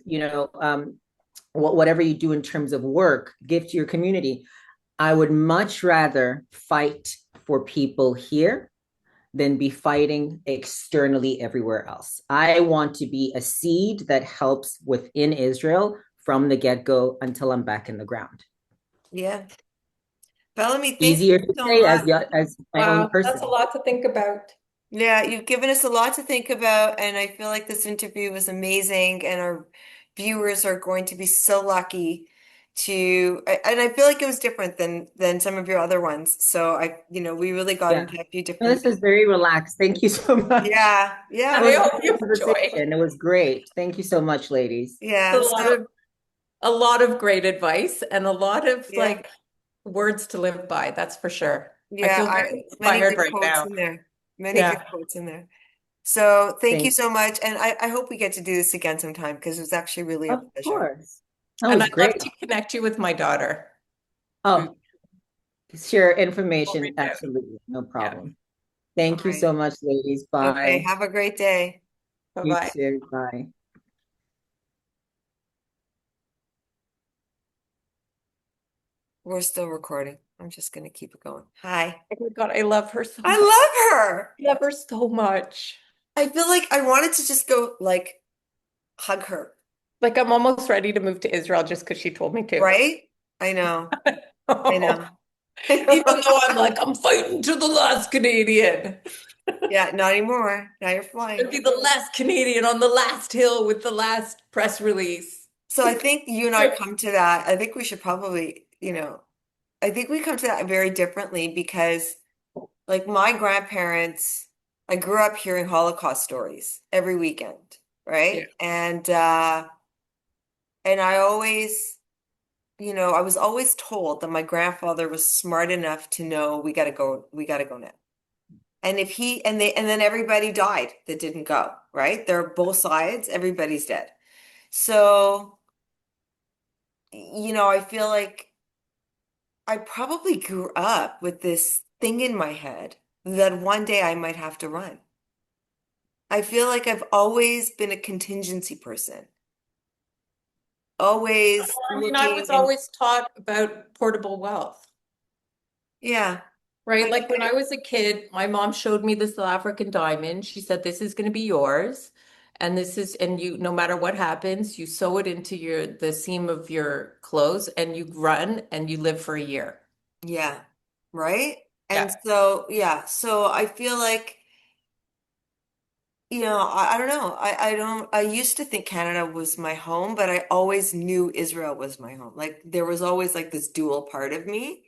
S1: whatever you do in terms of work, give to your community. I would much rather fight for people here than be fighting externally everywhere else. I want to be a seed that helps within Israel from the get-go until I'm back in the ground.
S2: Yeah. Bellamy, thank you
S1: Easier to
S2: so
S1: say
S2: much.
S1: as my own
S3: Wow,
S1: person.
S3: that's a lot to think about.
S2: Yeah, you've given us a lot to think about, and I feel like this interview was amazing, and our viewers are going to be so lucky and I feel like it was different than some of your other ones. So we really got
S1: Yeah.
S2: into a few
S1: No,
S2: different
S1: this is
S2: things.
S1: very relaxed. Thank you so much.
S2: Yeah, yeah,
S1: It
S3: And
S2: it
S3: I
S1: was
S2: was,
S1: a
S3: hope
S1: good
S3: you enjoy.
S1: conversation. It was great. Thank you so much, ladies.
S3: A
S2: yeah.
S3: lot
S2: So
S3: of a lot of great advice and a lot of
S2: yeah,
S3: words to live by, that's for sure. I
S2: yeah,
S3: feel very
S2: many
S3: inspired
S2: good
S3: right
S2: quotes
S3: now.
S2: in there. Many good
S3: Yeah.
S2: quotes in there. So thank you
S1: Thank
S2: so much, and I hope we get to do this again sometime because it was actually really a
S1: Of
S2: pleasure.
S1: course. That
S3: And
S1: was
S3: I'd love
S1: great.
S3: to connect you with my daughter, who
S1: Oh, share
S3: will
S1: information.
S3: reach out.
S1: Absolutely. No
S3: Yeah.
S1: problem.
S2: All
S1: Thank you
S2: right.
S1: so much, ladies.
S2: Okay.
S1: Bye.
S2: Have a great day.
S1: You
S3: Bye-bye.
S1: too. Bye.
S2: We're still recording. I'm just going to keep it going. Hi.
S3: Oh my God, I love her so
S2: I
S3: much.
S2: love her.
S3: I love her so much.
S2: I feel like I wanted to just go like hug her,
S3: Like I'm almost ready to move to Israel just because she told me to.
S2: right? I know. I know. I
S3: Even
S2: know.
S3: though I'm like, I'm fighting to the last Canadian.
S2: Yeah, not anymore. Now you're
S3: I'd
S2: flying.
S3: be the last Canadian on the last hill with the last press release.
S2: So I think you and I come to that. I think we should probably, I think we come to that very differently because like my grandparents, I grew up hearing Holocaust stories every weekend,
S3: Yeah.
S2: right? And I always, I was always told that my grandfather was smart enough to know we got to go now. And if he and then everybody died that didn't go, right? They're both sides, everybody's dead. So, I feel like I probably grew up with this thing in my head that one day I might have to run. I feel like I've always been a contingency person, always
S3: I mean, I was
S2: looking and
S3: always taught about portable wealth,
S2: yeah.
S3: right?
S2: Like
S3: Like when I was a kid, my mom showed me the South African diamond. She said, "This is going to be yours." And this is, and you, no matter what happens, you sew it into the seam of your clothes and you run and you live for a year.
S2: yeah, right? And
S3: Yeah.
S2: so, yeah, so I feel like, I don't know. I don't, I used to think Canada was my home, but I always knew Israel was my home. Like there was always like this dual part of me.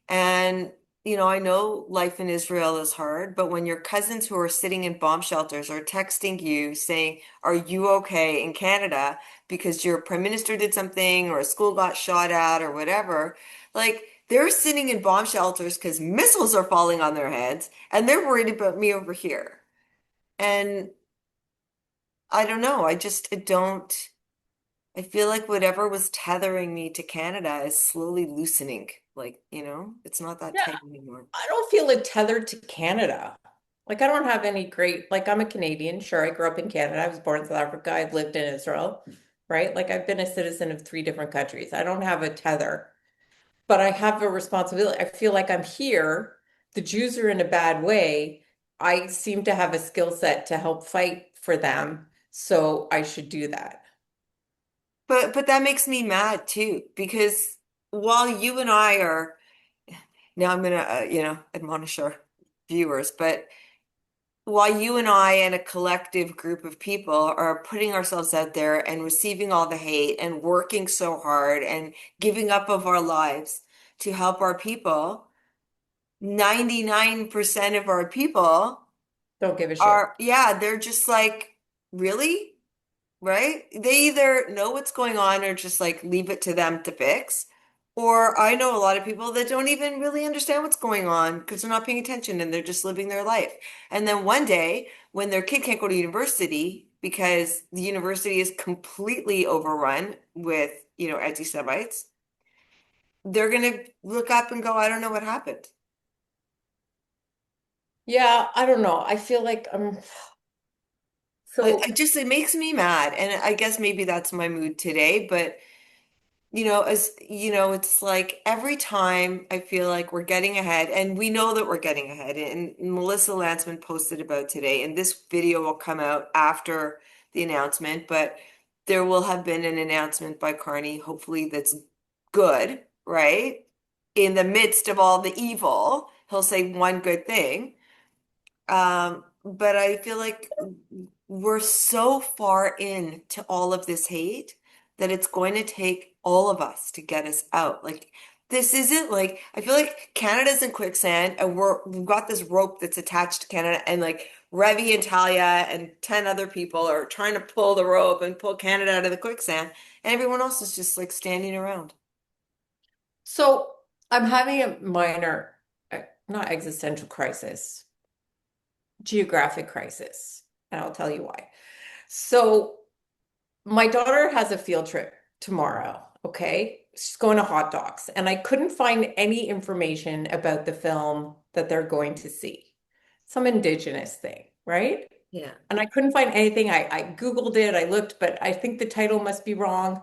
S2: And, I know life in Israel is hard, but when your cousins who are sitting in bomb shelters are texting you saying, "Are you okay in Canada?" because your prime minister did something or a school got shot at or whatever, like they're sitting in bomb shelters because missiles are falling on their heads and they're worried about me over here. And I don't know. I don't, I feel like whatever was tethering me to Canada is slowly loosening. Like, it's not that
S3: Yeah.
S2: tight anymore.
S3: I don't feel it tethered to Canada. Like I don't have any great, like I'm a Canadian. Sure, I grew up in Canada. I was born in South Africa. I've lived in Israel, right? Like I've been a citizen of three different countries. I don't have a tether, but I have a responsibility. I feel like I'm here. The Jews are in a bad way. I seem to have a skill set to help fight for them. So I should do that.
S2: But that makes me mad too, because while you and I are now I'm gonna admonish our viewers, but while you and I and a collective group of people are putting ourselves out there and receiving all the hate and working so hard and giving up of our lives to help our people, 99% of our people
S3: Don't give a shit.
S2: are, yeah, they're just like, really? Right? They either know what's going on or just like leave it to them to fix. Or I know a lot of people that don't even really understand what's going on because they're not paying attention and they're just living their life. And then one day, when their kid can't go to university because the university is completely overrun with, anti-Semites, they're going to look up and go, I don't know what happened.
S3: Yeah, I don't know. I feel like I'm
S2: I
S3: so
S2: just, it makes me mad. And I guess maybe that's my mood today, but as you know, it's like every time I feel like we're getting ahead, and we know that we're getting ahead. And Melissa Landsman posted about today, and this video will come out after the announcement, but there will have been an announcement by Carney, hopefully that's good, right? In the midst of all the evil, he'll say one good thing. But I feel like we're so far into all of this hate that it's going to take all of us to get us out. Like this isn't like I feel like Canada's in quicksand and we've got this rope that's attached to Canada and like Revi and Talia and 10 other people are trying to pull the rope and pull Canada out of the quicksand and everyone else is just like standing around.
S3: so I'm having a minor, not existential crisis, geographic crisis, and I'll tell you why. So my daughter has a field trip tomorrow, okay? She's going to hot dogs, and I couldn't find any information about the film that they're going to see. Some indigenous thing, right?
S2: Yeah.
S3: And I couldn't find anything. I Googled it, I looked, but I think the title must be wrong.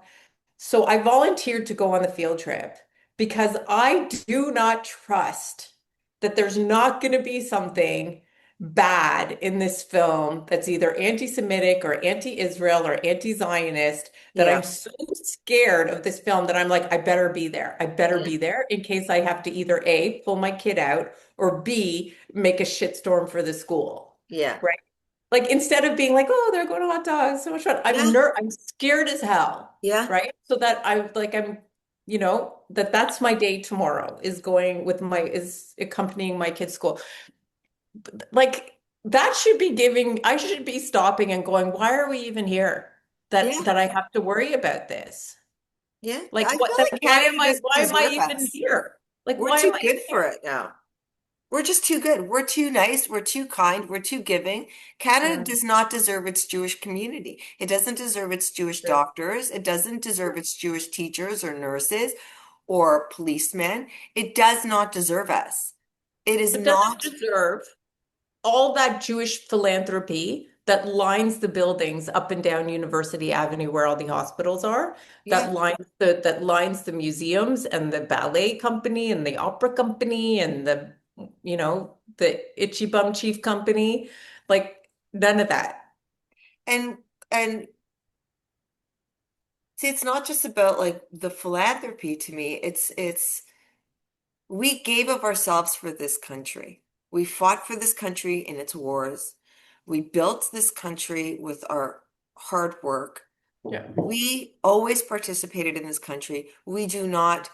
S3: So I volunteered to go on the field trip because I do not trust that there's not going to be something bad in this film that's either anti-Semitic or anti-Israel or anti-Zionist that
S2: Yeah.
S3: I'm so scared of this film that I'm like, I better be there. I better
S2: Yeah.
S3: be there in case I have to either A, pull my kid out or B, make a shitstorm for the school.
S2: Yeah.
S3: Right? Like instead of being like, oh, they're going to hot dogs, so much fun.
S2: Yeah.
S3: I'm scared as hell,
S2: Yeah.
S3: right? So that I'm, that's my day tomorrow is going with is accompanying my kid's school. Like that should be I should be stopping and going, why are we even here? That
S2: Yeah.
S3: that I have to worry about this.
S2: Yeah.
S3: Like
S2: I
S3: what
S2: feel
S3: then
S2: like Canada doesn't
S3: why am I
S2: deserve
S3: even
S2: us.
S3: here? Like
S2: We're
S3: why
S2: too
S3: am I
S2: good
S3: here?
S2: for it now. We're just too good. We're too nice. We're too kind. We're too giving. Canada
S3: Yeah.
S2: does not deserve its Jewish community. It doesn't deserve its Jewish
S3: True.
S2: doctors. It doesn't deserve its Jewish teachers or nurses. or policemen. It does not deserve us. It is
S3: It doesn't
S2: not,
S3: deserve all that Jewish philanthropy that lines the buildings up and down University Avenue where all the hospitals are,
S2: yeah.
S3: that lines the museums and the ballet company and the opera company and the Itchy Bum Chief company. Like none of that.
S2: And and see, it's not just about like the philanthropy to me. It's we gave of ourselves for this country. We fought for this country in its wars. We built this country with our hard work.
S3: Yeah.
S2: We always participated in this country. We do not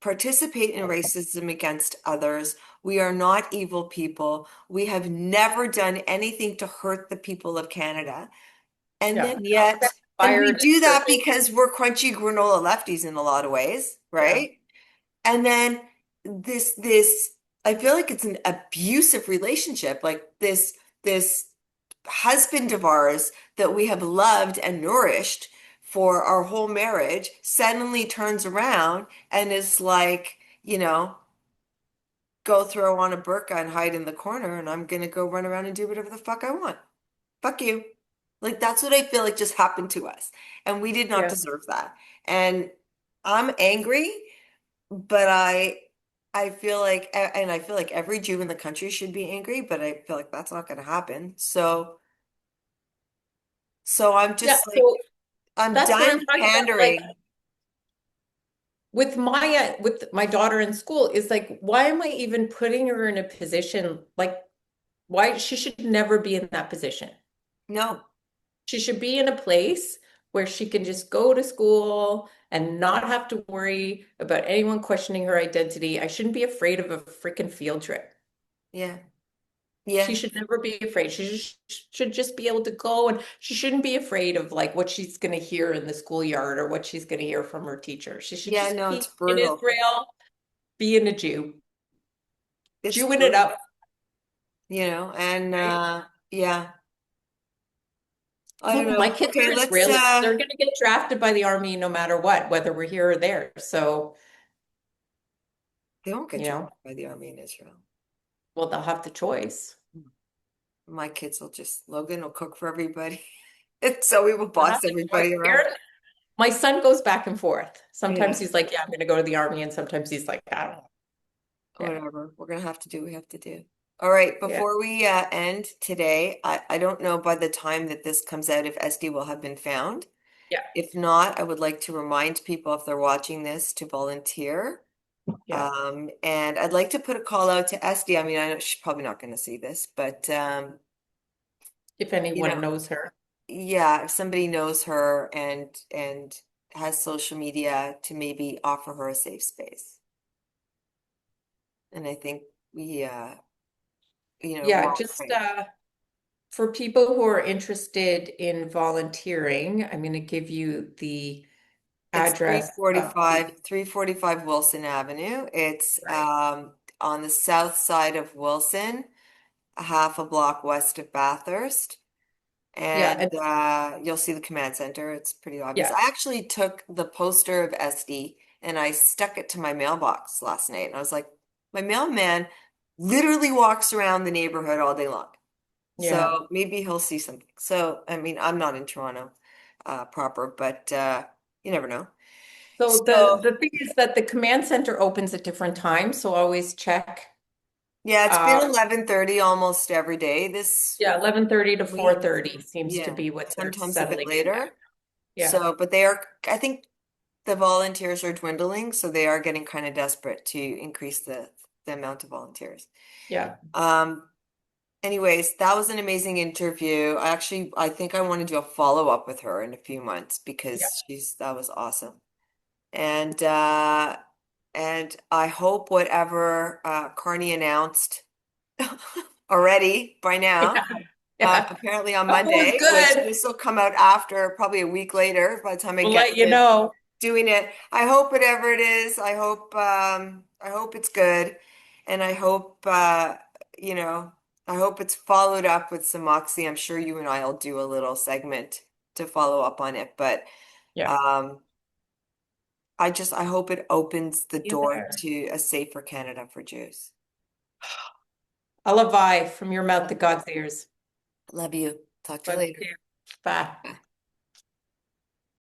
S2: participate in racism against others. We are not evil people. We have never done anything to hurt the people of Canada. And
S3: Yeah.
S2: then yet, and we
S3: Fired
S2: do that
S3: certain,
S2: because we're crunchy granola lefties in a lot of ways,
S3: yeah.
S2: right? And then this I feel like it's an abusive relationship, like this husband of ours that we have loved and nourished for our whole marriage suddenly turns around and is like, go throw on a burqa and hide in the corner, and I'm gonna go run around and do whatever the fuck I want. Fuck you. Like that's what I feel like just happened to us. And we did not
S3: Yeah.
S2: deserve that. And I'm angry, but I feel like and I feel like every Jew in the country should be angry, but I feel like that's not going to happen. So I'm
S3: Yeah.
S2: just like
S3: So
S2: I'm
S3: that's what I'm
S2: done
S3: talking about. Like
S2: pandering.
S3: with my daughter in school, is like, why am I even putting her in a position like why she should never be in that position?
S2: No.
S3: She should be in a place where she can just go to school and not have to worry about anyone questioning her identity. I shouldn't be afraid of a freaking field trip.
S2: Yeah.
S3: She
S2: Yeah.
S3: should never be afraid. Should just be able to go, and she shouldn't be afraid of like what she's going to hear in the schoolyard or what she's going to hear from her teacher. She should
S2: Yeah,
S3: just
S2: no, it's
S3: be in
S2: brutal.
S3: Israel, being a Jew,
S2: It's
S3: Jewing it
S2: brutal,
S3: up,
S2: and
S3: right?
S2: yeah. I don't
S3: Look, my
S2: know.
S3: kids
S2: Okay,
S3: are
S2: let's
S3: Israeli. They're going to get drafted by the army no matter what, whether we're here or there. So,
S2: they won't get
S3: you know,
S2: drafted by the army in Israel.
S3: well, they'll have the choice.
S2: My kids will just Logan will cook for everybody. And so we will
S3: They'll have
S2: boss
S3: the choice.
S2: everybody around.
S3: Aaron, my son goes back and forth. Sometimes
S2: Yeah.
S3: he's like, yeah, I'm going to go to the army. And sometimes he's like, I don't know. Yeah.
S2: Whatever. We're gonna have to do what we have to do. All right,
S3: Yeah.
S2: before we end today, I don't know by the time that this comes out if SD will have been found.
S3: Yeah.
S2: If not, I would like to remind people if they're watching this to volunteer.
S3: Yeah.
S2: And I'd like to put a call out to SD. I mean, I know she's probably not going to see this, but
S3: If
S2: you
S3: anyone
S2: know,
S3: knows her.
S2: yeah, if somebody knows her and has social media to maybe offer her a safe space. And I think we we're
S3: Yeah.
S2: all
S3: Just
S2: praying.
S3: for people who are interested in volunteering, I'm going to give you the
S2: It's
S3: address of the,
S2: 345 Wilson Avenue. It's
S3: right.
S2: on the south side of Wilson, a half a block west of Bathurst.
S3: Yeah.
S2: And
S3: And
S2: you'll see the command center. It's pretty obvious.
S3: yeah.
S2: I actually took the poster of SD and I stuck it to my mailbox last night. And I was like, my mailman literally walks around the neighborhood all day long.
S3: Yeah.
S2: So maybe he'll see something. So, I mean, I'm not in Toronto proper, but you never know.
S3: So
S2: So,
S3: the thing is that the command center opens at different times. So always check.
S2: yeah, it's been
S3: Uh,
S2: 11:30 almost every day this
S3: yeah, 11:30 to
S2: week.
S3: 4:30 seems to
S2: Yeah,
S3: be what they're
S2: sometimes a bit
S3: settling in at.
S2: later.
S3: Yeah.
S2: So, but I think the volunteers are dwindling, so they are getting kind of desperate to increase the amount of volunteers.
S3: Yeah.
S2: Um, Anyways, that was an amazing interview. I think I want to do a follow-up with her in a few months
S3: Yeah.
S2: because that was awesome. And I hope whatever Carney announced already by now,
S3: Yeah. Yeah.
S2: apparently on
S3: That was
S2: Monday, which
S3: good.
S2: this will come out after probably a week later by the time I
S3: We'll
S2: get
S3: let you
S2: to
S3: know.
S2: doing it. I hope whatever it is, I hope it's good. And I hope you know, I hope it's followed up with some moxie. I'm sure you and I'll do a little segment to follow up on it. But
S3: Yeah.
S2: um I hope it opens the
S3: You
S2: door
S3: there.
S2: to a safer Canada for Jews.
S3: A lavai from your mouth to God's ears.
S2: Love you. Talk to you
S3: Love you
S2: later.
S3: too. Bye.
S2: Bye.